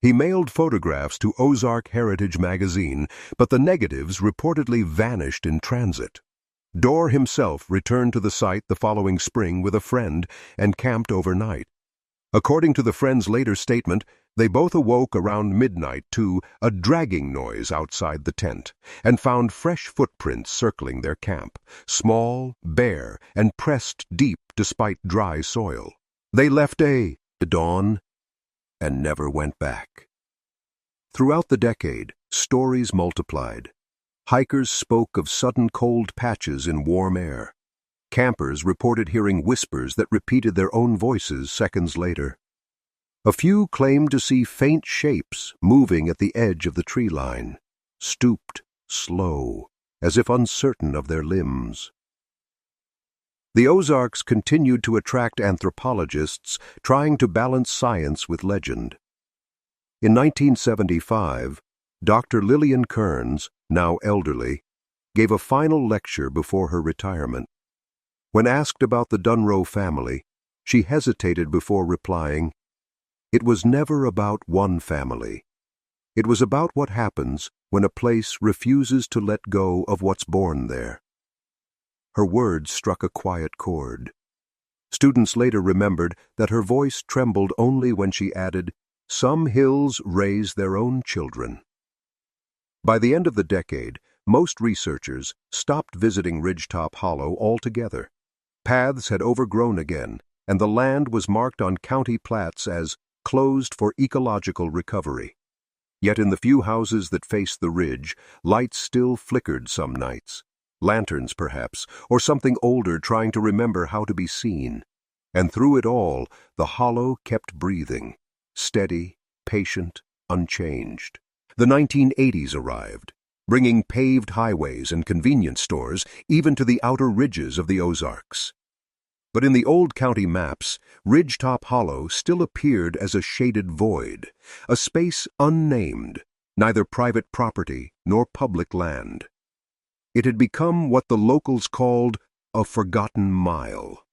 He mailed photographs to Ozark Heritage magazine, but the negatives reportedly vanished in transit. Dorr himself returned to the site the following spring with a friend and camped overnight. According to the friend's later statement, they both awoke around midnight to a dragging noise outside the tent and found fresh footprints circling their camp, small, bare, and pressed deep despite dry soil. They left the dawn and never went back. Throughout the decade, stories multiplied. Hikers spoke of sudden cold patches in warm air. Campers reported hearing whispers that repeated their own voices seconds later. A few claimed to see faint shapes moving at the edge of the tree line, stooped, slow, as if uncertain of their limbs. The Ozarks continued to attract anthropologists trying to balance science with legend. In 1975, Dr. Lillian Kearns, now elderly, gave a final lecture before her retirement. When asked about the Dunro family, she hesitated before replying, "It was never about one family. It was about what happens when a place refuses to let go of what's born there." Her words struck a quiet chord. Students later remembered that her voice trembled only when she added, "Some hills raise their own children." By the end of the decade, most researchers stopped visiting Ridgetop Hollow altogether. Paths had overgrown again, and the land was marked on county plats as closed for ecological recovery. Yet in the few houses that faced the ridge, lights still flickered some nights. Lanterns, perhaps, or something older trying to remember how to be seen. And through it all, the hollow kept breathing, steady, patient, unchanged. The 1980s arrived, bringing paved highways and convenience stores even to the outer ridges of the Ozarks. But in the old county maps, Ridgetop Hollow still appeared as a shaded void, a space unnamed, neither private property nor public land. It had become what the locals called a forgotten mile.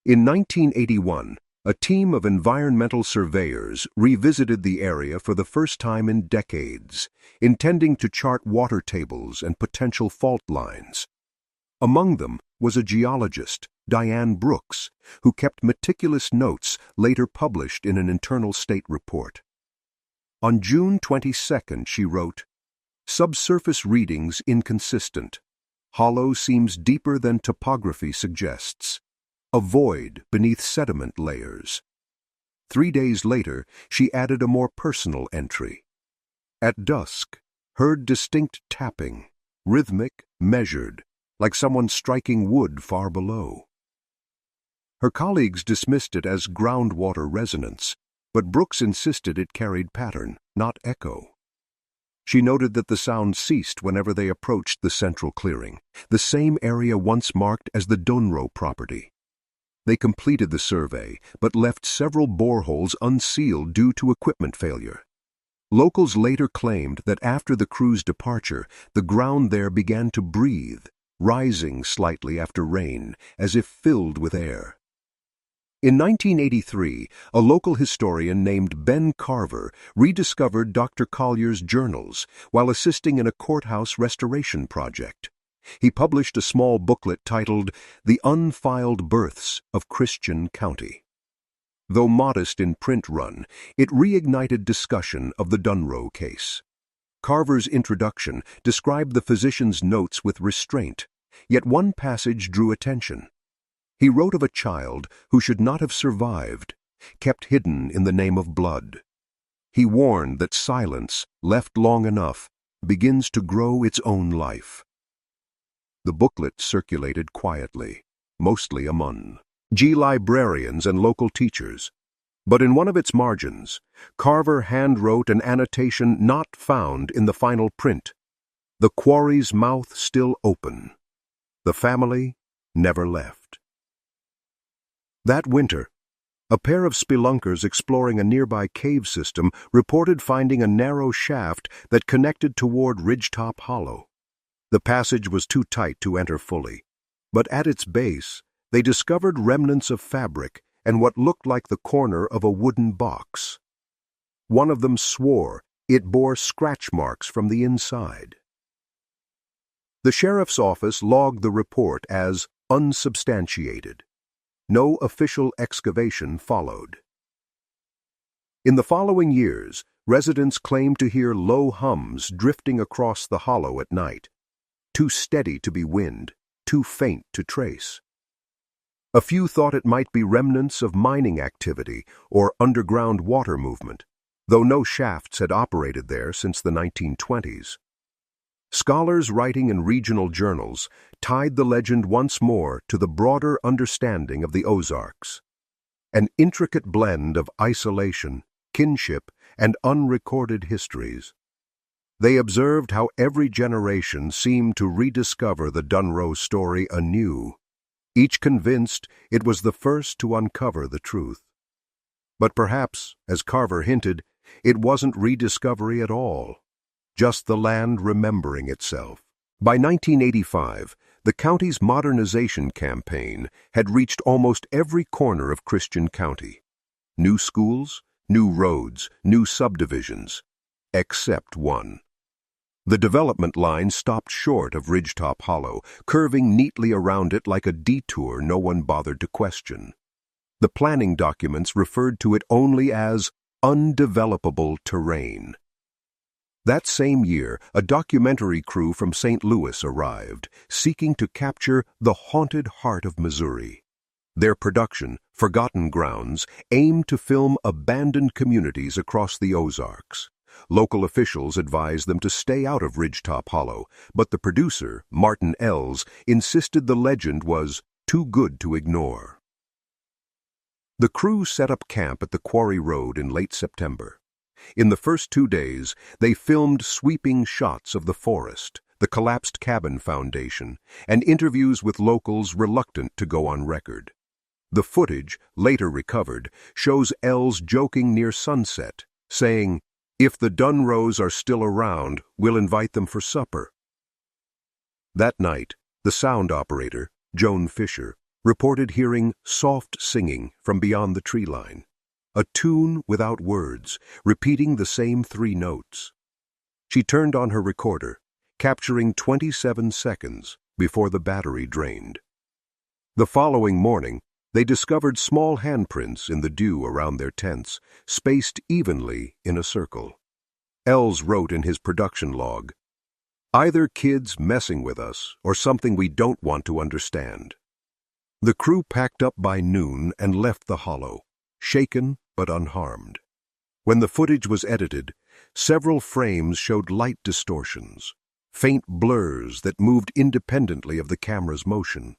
In 1981, a team of environmental surveyors revisited the area for the first time in decades, intending to chart water tables and potential fault lines. Among them was a geologist, Diane Brooks, who kept meticulous notes later published in an internal state report. On June 22nd, she wrote, "Subsurface readings inconsistent. Hollow seems deeper than topography suggests. A void beneath sediment layers." 3 days later, she added a more personal entry. "At dusk, heard distinct tapping, rhythmic, measured, like someone striking wood far below." Her colleagues dismissed it as groundwater resonance, but Brooks insisted it carried pattern, not echo. She noted that the sound ceased whenever they approached the central clearing, the same area once marked as the Dunro property. They completed the survey, but left several boreholes unsealed due to equipment failure. Locals later claimed that after the crew's departure, the ground there began to breathe, rising slightly after rain, as if filled with air. In 1983, a local historian named Ben Carver rediscovered Dr. Collier's journals while assisting in a courthouse restoration project. He published a small booklet titled The Unfiled Births of Christian County. Though modest in print run, it reignited discussion of the Dunro case. Carver's introduction described the physician's notes with restraint, yet one passage drew attention. He wrote of a child who should not have survived, kept hidden in the name of blood. He warned that silence, left long enough, begins to grow its own life. The booklet circulated quietly, mostly among librarians and local teachers. But in one of its margins, Carver handwrote an annotation not found in the final print: "The quarry's mouth still open. The family never left." That winter, a pair of spelunkers exploring a nearby cave system reported finding a narrow shaft that connected toward Ridgetop Hollow. The passage was too tight to enter fully, but at its base, they discovered remnants of fabric and what looked like the corner of a wooden box. One of them swore it bore scratch marks from the inside. The sheriff's office logged the report as unsubstantiated. No official excavation followed. In the following years, residents claimed to hear low hums drifting across the hollow at night, too steady to be wind, too faint to trace. A few thought it might be remnants of mining activity or underground water movement, though no shafts had operated there since the 1920s. Scholars writing in regional journals tied the legend once more to the broader understanding of the Ozarks, an intricate blend of isolation, kinship, and unrecorded histories. They observed how every generation seemed to rediscover the Dunro story anew, each convinced it was the first to uncover the truth. But perhaps, as Carver hinted, it wasn't rediscovery at all, just the land remembering itself. By 1985, the county's modernization campaign had reached almost every corner of Christian County. New schools, new roads, new subdivisions, except one. The development line stopped short of Ridgetop Hollow, curving neatly around it like a detour no one bothered to question. The planning documents referred to it only as undevelopable terrain. That same year, a documentary crew from St. Louis arrived, seeking to capture the haunted heart of Missouri. Their production, Forgotten Grounds, aimed to film abandoned communities across the Ozarks. Local officials advised them to stay out of Ridgetop Hollow, but the producer, Martin Ells, insisted the legend was too good to ignore. The crew set up camp at the Quarry Road in late September. In the first 2 days, they filmed sweeping shots of the forest, the collapsed cabin foundation, and interviews with locals reluctant to go on record. The footage, later recovered, shows Ells joking near sunset, saying, "If the Dunros are still around, we'll invite them for supper." That night, the sound operator, Joan Fisher, reported hearing soft singing from beyond the tree line, a tune without words, repeating the same 3 notes. She turned on her recorder, capturing 27 seconds before the battery drained. The following morning, they discovered small handprints in the dew around their tents, spaced evenly in a circle. Els wrote in his production log, "Either kids messing with us or something we don't want to understand." The crew packed up by noon and left the hollow, shaken but unharmed. When the footage was edited, several frames showed light distortions, faint blurs that moved independently of the camera's motion.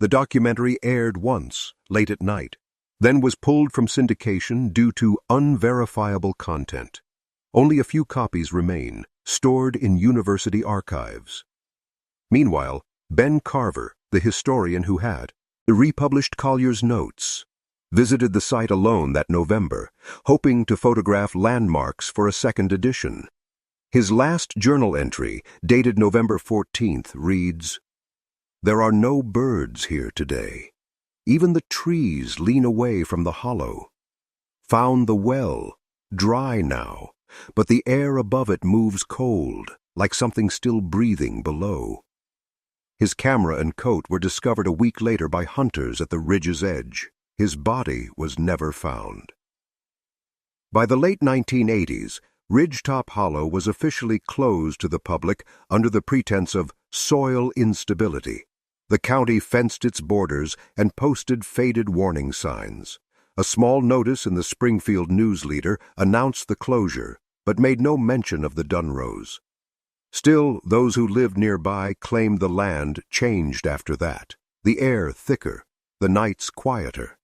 The documentary aired once, late at night, then was pulled from syndication due to unverifiable content. Only a few copies remain, stored in university archives. Meanwhile, Ben Carver, the historian who had republished Collier's notes, visited the site alone that November, hoping to photograph landmarks for a second edition. His last journal entry, dated November 14th, reads, "There are no birds here today. Even the trees lean away from the hollow. Found the well, dry now, but the air above it moves cold, like something still breathing below." His camera and coat were discovered a week later by hunters at the ridge's edge. His body was never found. By the late 1980s, Ridgetop Hollow was officially closed to the public under the pretense of soil instability. The county fenced its borders and posted faded warning signs. A small notice in the Springfield News Leader announced the closure, but made no mention of the Dunros. Still, those who lived nearby claimed the land changed after that, the air thicker, the nights quieter.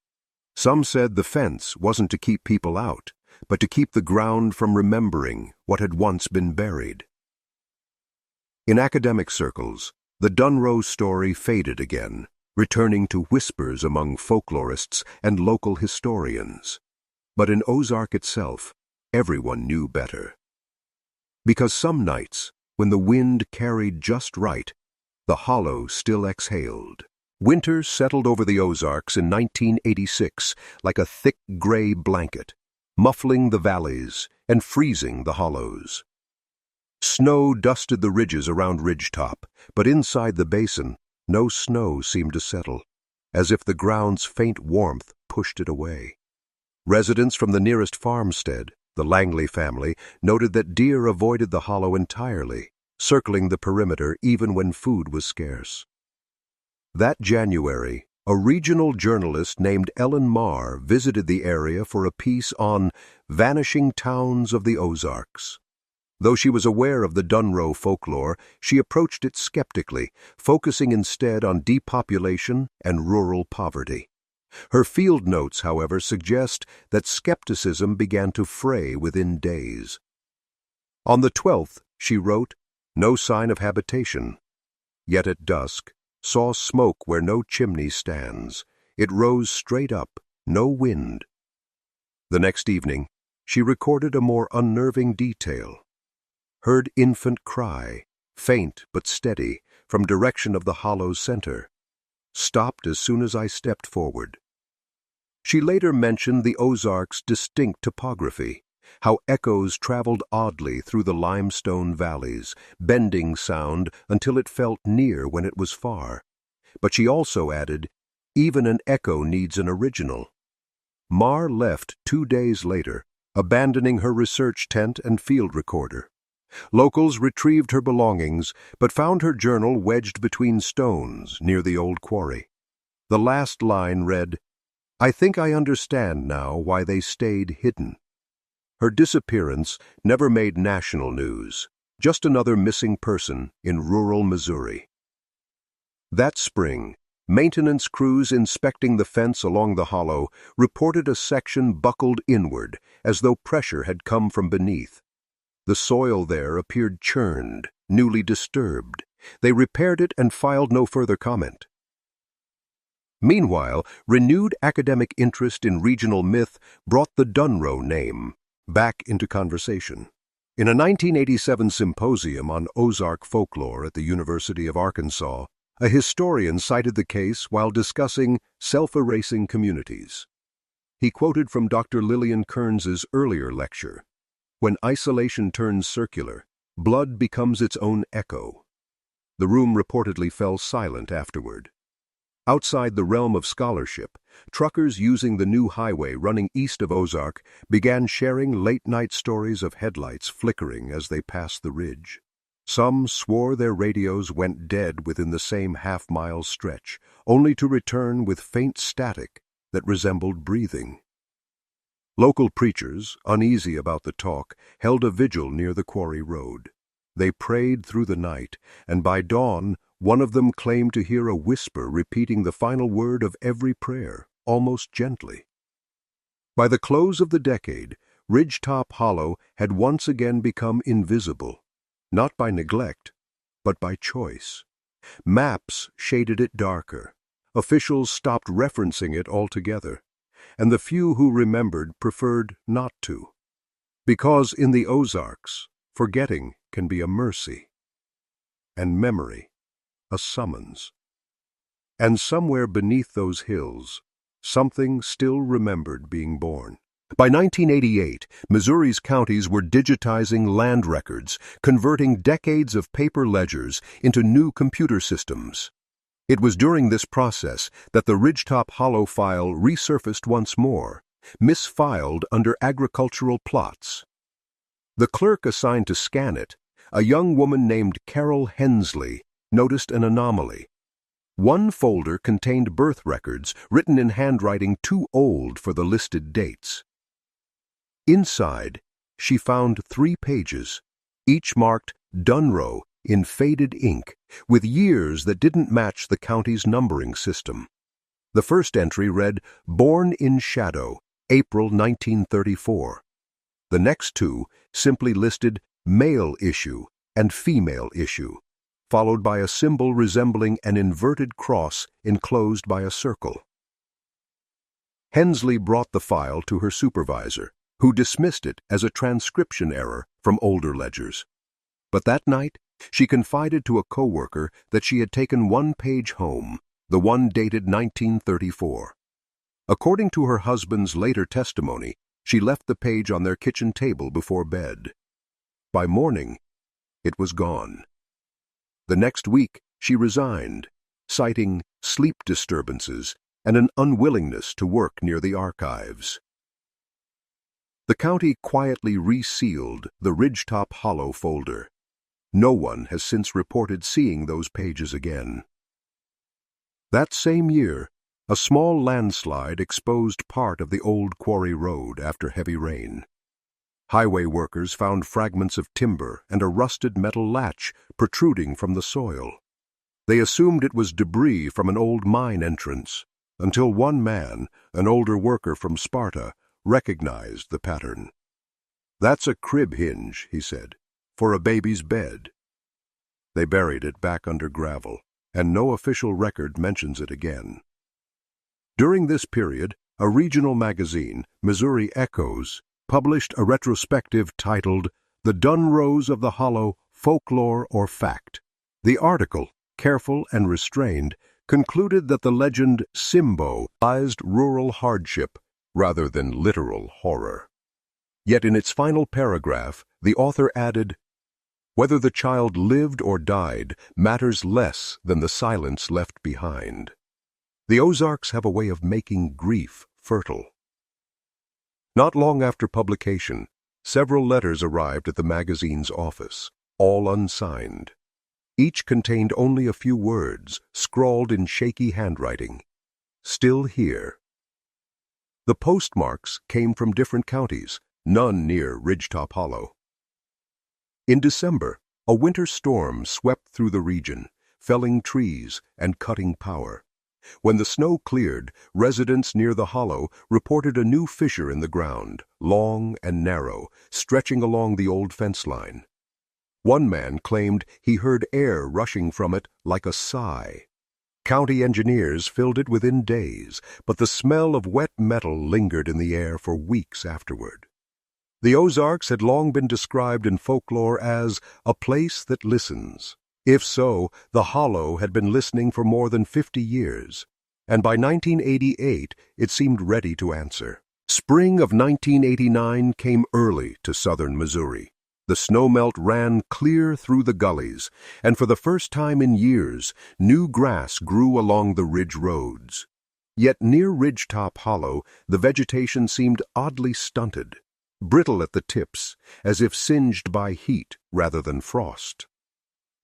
Some said the fence wasn't to keep people out, but to keep the ground from remembering what had once been buried. In academic circles, the Dunro story faded again, returning to whispers among folklorists and local historians. But in Ozark itself, everyone knew better. Because some nights, when the wind carried just right, the hollow still exhaled. Winter settled over the Ozarks in 1986 like a thick gray blanket, muffling the valleys and freezing the hollows. Snow dusted the ridges around Ridgetop, but inside the basin, no snow seemed to settle, as if the ground's faint warmth pushed it away. Residents from the nearest farmstead, the Langley family, noted that deer avoided the hollow entirely, circling the perimeter even when food was scarce. That January, a regional journalist named Ellen Marr visited the area for a piece on vanishing towns of the Ozarks. Though she was aware of the Dunro folklore, she approached it skeptically, focusing instead on depopulation and rural poverty. Her field notes, however, suggest that skepticism began to fray within days. On the 12th, she wrote, "No sign of habitation. Yet at dusk, saw smoke where no chimney stands. It rose straight up, no wind." The next evening, she recorded a more unnerving detail. Heard infant cry, faint but steady, from direction of the hollow's center. Stopped as soon as I stepped forward. She later mentioned the Ozarks' distinct topography, how echoes traveled oddly through the limestone valleys, bending sound until it felt near when it was far. But she also added, even an echo needs an original. Marr left 2 days later, abandoning her research tent and field recorder. Locals retrieved her belongings, but found her journal wedged between stones near the old quarry. The last line read, "I think I understand now why they stayed hidden." Her disappearance never made national news, just another missing person in rural Missouri. That spring, maintenance crews inspecting the fence along the hollow reported a section buckled inward, as though pressure had come from beneath. The soil there appeared churned, newly disturbed. They repaired it and filed no further comment. Meanwhile, renewed academic interest in regional myth brought the Dunro name back into conversation. In a 1987 symposium on Ozark folklore at the University of Arkansas, a historian cited the case while discussing self-erasing communities. He quoted from Dr. Lillian Kearns's earlier lecture, "When isolation turns circular, blood becomes its own echo." The room reportedly fell silent afterward. Outside the realm of scholarship, truckers using the new highway running east of Ozark began sharing late-night stories of headlights flickering as they passed the ridge. Some swore their radios went dead within the same half-mile stretch, only to return with faint static that resembled breathing. Local preachers, uneasy about the talk, held a vigil near the quarry road. They prayed through the night, and by dawn, one of them claimed to hear a whisper repeating the final word of every prayer, almost gently. By the close of the decade, Ridgetop Hollow had once again become invisible, not by neglect, but by choice. Maps shaded it darker. Officials stopped referencing it altogether, and the few who remembered preferred not to. Because in the Ozarks, forgetting can be a mercy, and memory a summons. And somewhere beneath those hills, something still remembered being born. By 1988, Missouri's counties were digitizing land records, converting decades of paper ledgers into new computer systems. It was during this process that the Ridgetop Hollow file resurfaced once more, misfiled under agricultural plots. The clerk assigned to scan it, a young woman named Carol Hensley, noticed an anomaly. One folder contained birth records written in handwriting too old for the listed dates. Inside, she found 3 pages, each marked Dunro in faded ink, with years that didn't match the county's numbering system. The first entry read, "Born in Shadow, April 1934. The next 2 simply listed male issue and female issue, followed by a symbol resembling an inverted cross enclosed by a circle. Hensley brought the file to her supervisor, who dismissed it as a transcription error from older ledgers. But that night, she confided to a coworker that she had taken one page home, the one dated 1934. According to her husband's later testimony, she left the page on their kitchen table before bed. By morning, it was gone. The next week, she resigned, citing sleep disturbances and an unwillingness to work near the archives. The county quietly resealed the Ridgetop Hollow folder. No one has since reported seeing those pages again. That same year, a small landslide exposed part of the old quarry road after heavy rain. Highway workers found fragments of timber and a rusted metal latch protruding from the soil. They assumed it was debris from an old mine entrance, until one man, an older worker from Sparta, recognized the pattern. "That's a crib hinge," he said, "for a baby's bed." They buried it back under gravel, and no official record mentions it again. During this period, a regional magazine, Missouri Echoes, published a retrospective titled "The Dunros of the Hollow, Folklore or Fact." The article, careful and restrained, concluded that the legend symbolized rural hardship rather than literal horror. Yet in its final paragraph, the author added, "Whether the child lived or died matters less than the silence left behind." The Ozarks have a way of making grief fertile. Not long after publication, several letters arrived at the magazine's office, all unsigned. Each contained only a few words, scrawled in shaky handwriting. "Still here." The postmarks came from different counties, none near Ridgetop Hollow. In December, a winter storm swept through the region, felling trees and cutting power. When the snow cleared, residents near the hollow reported a new fissure in the ground, long and narrow, stretching along the old fence line. One man claimed he heard air rushing from it like a sigh. County engineers filled it within days, but the smell of wet metal lingered in the air for weeks afterward. The Ozarks had long been described in folklore as a place that listens. If so, the Hollow had been listening for more than 50 years, and by 1988 it seemed ready to answer. Spring of 1989 came early to southern Missouri. The snowmelt ran clear through the gullies, and for the first time in years, new grass grew along the ridge roads. Yet near Ridgetop Hollow, the vegetation seemed oddly stunted, brittle at the tips, as if singed by heat rather than frost.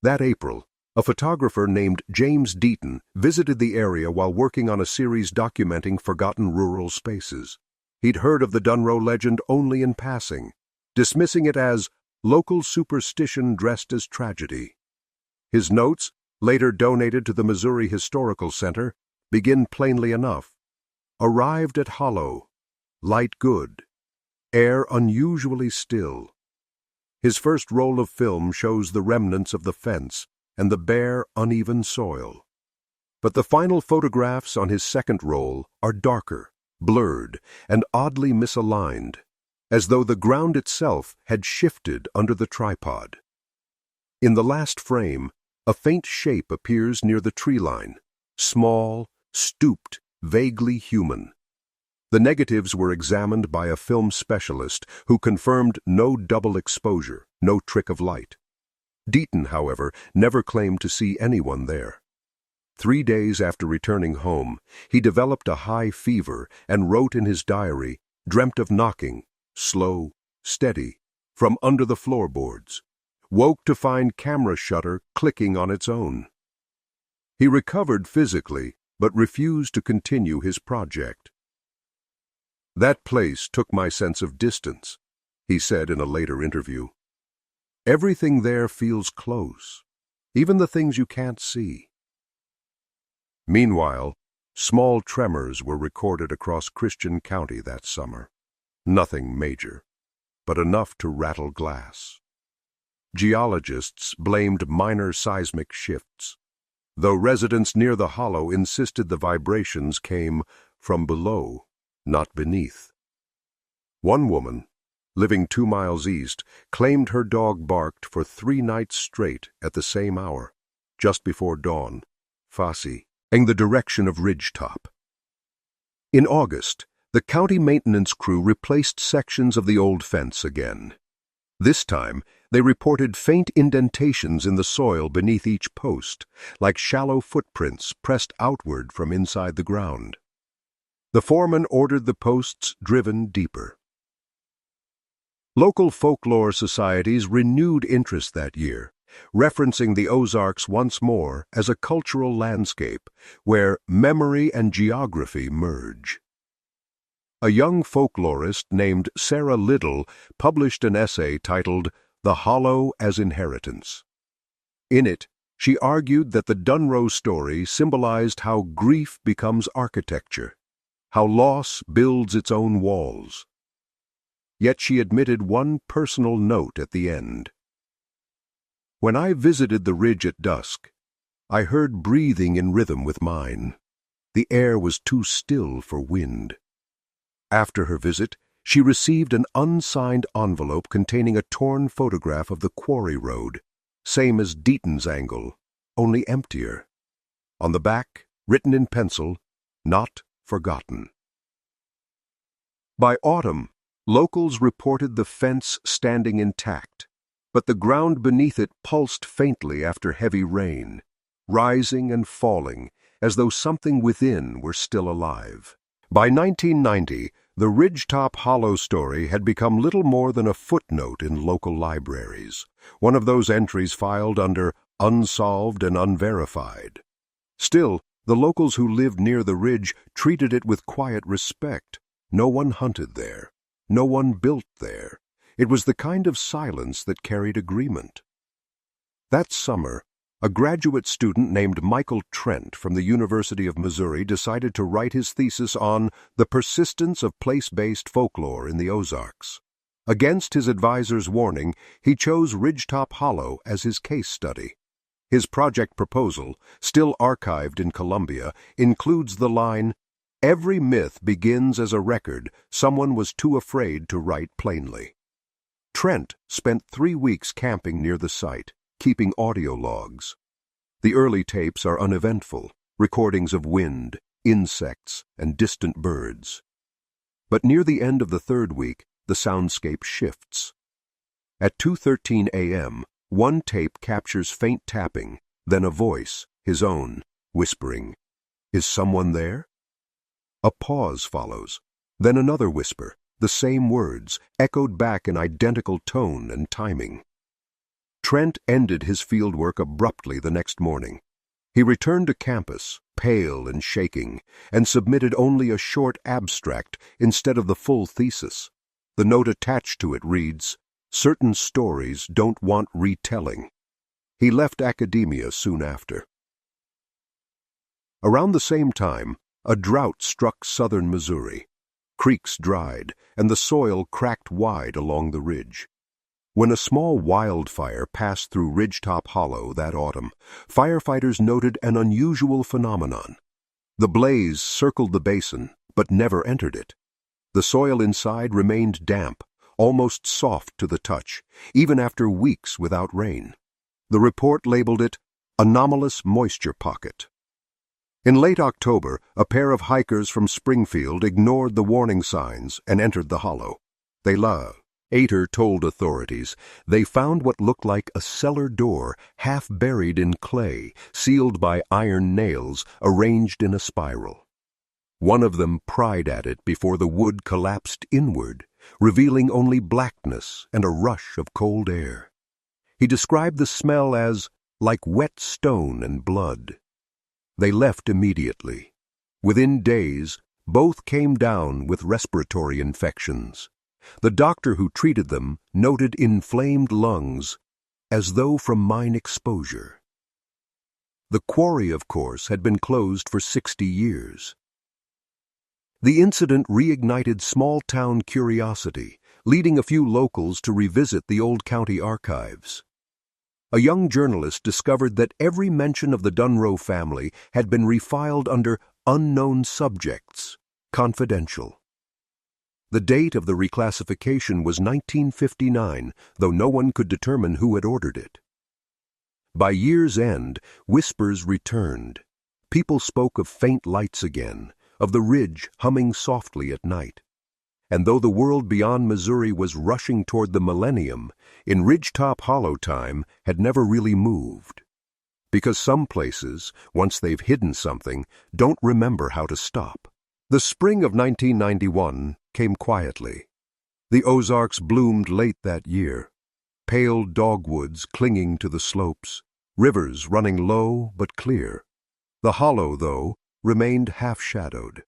That April, a photographer named James Deaton visited the area while working on a series documenting forgotten rural spaces. He'd heard of the Dunro legend only in passing, dismissing it as local superstition dressed as tragedy. His notes, later donated to the Missouri Historical Center, begin plainly enough. Arrived at Hollow. Light good. Air unusually still. His first roll of film shows the remnants of the fence and the bare, uneven soil. But the final photographs on his second roll are darker, blurred, and oddly misaligned, as though the ground itself had shifted under the tripod. In the last frame, a faint shape appears near the tree line, small, stooped, vaguely human. The negatives were examined by a film specialist who confirmed no double exposure, no trick of light. Deaton, however, never claimed to see anyone there. 3 days after returning home, he developed a high fever and wrote in his diary, dreamt of knocking, slow, steady, from under the floorboards, woke to find camera shutter clicking on its own. He recovered physically, but refused to continue his project. That place took my sense of distance, he said in a later interview. Everything there feels close, even the things you can't see. Meanwhile, small tremors were recorded across Christian County that summer. Nothing major, but enough to rattle glass. Geologists blamed minor seismic shifts, though residents near the hollow insisted the vibrations came from below, not beneath. One woman, living 2 miles east, claimed her dog barked for 3 nights straight at the same hour, just before dawn, Fassi, in the direction of Ridgetop. In August, the county maintenance crew replaced sections of the old fence again. This time, they reported faint indentations in the soil beneath each post, like shallow footprints pressed outward from inside the ground. The foreman ordered the posts driven deeper. Local folklore societies renewed interest that year, referencing the Ozarks once more as a cultural landscape where memory and geography merge. A young folklorist named Sarah Liddell published an essay titled "The Hollow as Inheritance." In it, she argued that the Dunro story symbolized how grief becomes architecture, how loss builds its own walls. Yet she admitted one personal note at the end. When I visited the ridge at dusk, I heard breathing in rhythm with mine. The air was too still for wind. After her visit, she received an unsigned envelope containing a torn photograph of the quarry road, same as Deaton's angle, only emptier. On the back, written in pencil, "Not forgotten." By autumn, locals reported the fence standing intact, but the ground beneath it pulsed faintly after heavy rain, rising and falling as though something within were still alive. By 1990, the Ridgetop Hollow story had become little more than a footnote in local libraries, one of those entries filed under unsolved and unverified. Still, the locals who lived near the ridge treated it with quiet respect. No one hunted there. No one built there. It was the kind of silence that carried agreement. That summer, a graduate student named Michael Trent from the University of Missouri decided to write his thesis on the persistence of place-based folklore in the Ozarks. Against his advisor's warning, he chose Ridgetop Hollow as his case study. His project proposal, still archived in Columbia, includes the line, "Every myth begins as a record someone was too afraid to write plainly." Trent spent 3 weeks camping near the site, keeping audio logs. The early tapes are uneventful, recordings of wind, insects, and distant birds. But near the end of the 3rd week, the soundscape shifts. At 2:13 a.m., one tape captures faint tapping, then a voice, his own, whispering, "Is someone there?" A pause follows, then another whisper, the same words, echoed back in identical tone and timing. Trent ended his fieldwork abruptly the next morning. He returned to campus, pale and shaking, and submitted only a short abstract instead of the full thesis. The note attached to it reads, "Certain stories don't want retelling." He left academia soon after. Around the same time, a drought struck southern Missouri. Creeks dried, and the soil cracked wide along the ridge. When a small wildfire passed through Ridgetop Hollow that autumn, firefighters noted an unusual phenomenon. The blaze circled the basin, but never entered it. The soil inside remained damp, almost soft to the touch, even after weeks without rain. The report labeled it anomalous moisture pocket. In late October, a pair of hikers from Springfield ignored the warning signs and entered the hollow. Ater told authorities they found what looked like a cellar door half buried in clay, sealed by iron nails arranged in a spiral. One of them pried at it before the wood collapsed inward, revealing only blackness and a rush of cold air. He described the smell as like wet stone and blood. They left immediately. Within days, both came down with respiratory infections. The doctor who treated them noted inflamed lungs, as though from mine exposure. The quarry, of course, had been closed for 60 years. The incident reignited small-town curiosity, leading a few locals to revisit the old county archives. A young journalist discovered that every mention of the Dunro family had been refiled under unknown subjects, confidential. The date of the reclassification was 1959, though no one could determine who had ordered it. By year's end, whispers returned. People spoke of faint lights again, of the ridge humming softly at night. And though the world beyond Missouri was rushing toward the millennium, in Ridgetop Hollow time had never really moved. Because some places, once they've hidden something, don't remember how to stop. The spring of 1991 came quietly. The Ozarks bloomed late that year, pale dogwoods clinging to the slopes, rivers running low but clear. The hollow, though, remained half-shadowed.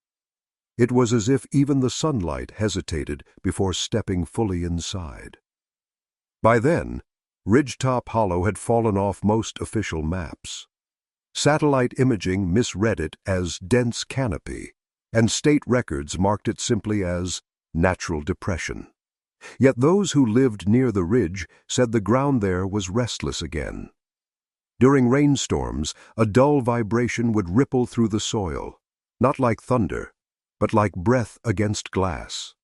It was as if even the sunlight hesitated before stepping fully inside. By then, Ridgetop Hollow had fallen off most official maps. Satellite imaging misread it as dense canopy, and state records marked it simply as natural depression. Yet those who lived near the ridge said the ground there was restless again. During rainstorms, a dull vibration would ripple through the soil, not like thunder, but like breath against glass.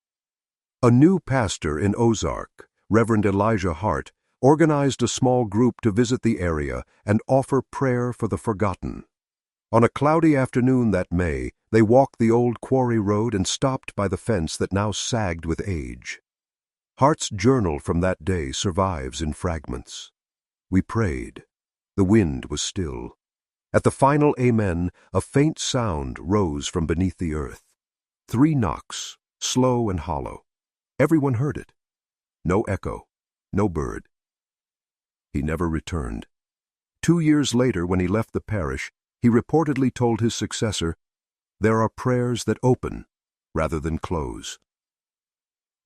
A new pastor in Ozark, Reverend Elijah Hart, organized a small group to visit the area and offer prayer for the forgotten. On a cloudy afternoon that May, they walked the old quarry road and stopped by the fence that now sagged with age. Hart's journal from that day survives in fragments. We prayed. The wind was still. At the final amen, a faint sound rose from beneath the earth. 3 knocks, slow and hollow. Everyone heard it. No echo, no bird. He never returned. 2 years later, when he left the parish, he reportedly told his successor, "There are prayers that open rather than close."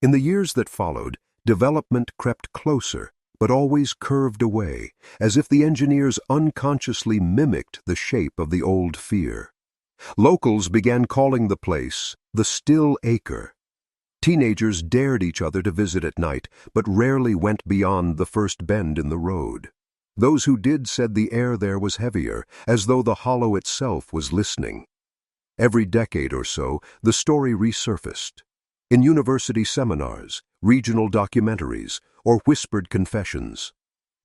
In the years that followed, development crept closer, but always curved away, as if the engineers unconsciously mimicked the shape of the old fear. Locals began calling the place the Still Acre. Teenagers dared each other to visit at night, but rarely went beyond the first bend in the road. Those who did said the air there was heavier, as though the hollow itself was listening. Every decade or so, the story resurfaced. In university seminars, regional documentaries, or whispered confessions.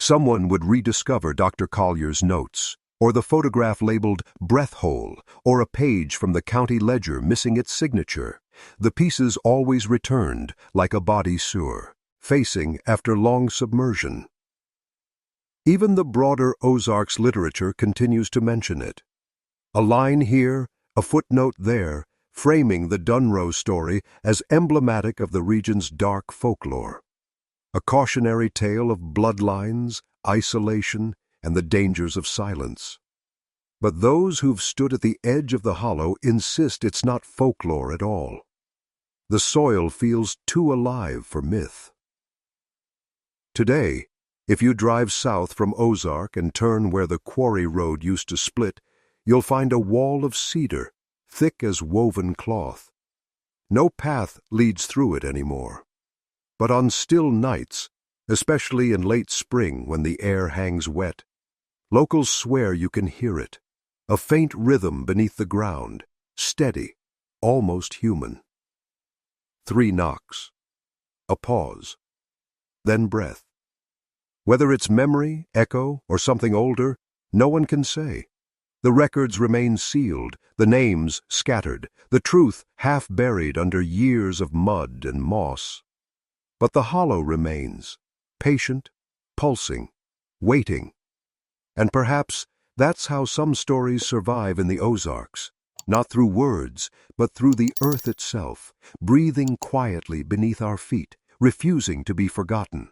Someone would rediscover Dr. Collier's notes, or the photograph labeled breath hole, or a page from the county ledger missing its signature. The pieces always returned, like a body sewer, facing after long submersion. Even the broader Ozarks literature continues to mention it. A line here, a footnote there, framing the Dunro story as emblematic of the region's dark folklore. A cautionary tale of bloodlines, isolation, and the dangers of silence. But those who've stood at the edge of the hollow insist it's not folklore at all. The soil feels too alive for myth. Today, if you drive south from Ozark and turn where the quarry road used to split, you'll find a wall of cedar, thick as woven cloth. No path leads through it anymore. But on still nights, especially in late spring when the air hangs wet, locals swear you can hear it, a faint rhythm beneath the ground, steady, almost human. 3 knocks, a pause, then breath. Whether it's memory, echo, or something older, no one can say. The records remain sealed, the names scattered, the truth half buried under years of mud and moss. But the hollow remains, patient, pulsing, waiting. And perhaps that's how some stories survive in the Ozarks, not through words, but through the earth itself, breathing quietly beneath our feet, refusing to be forgotten.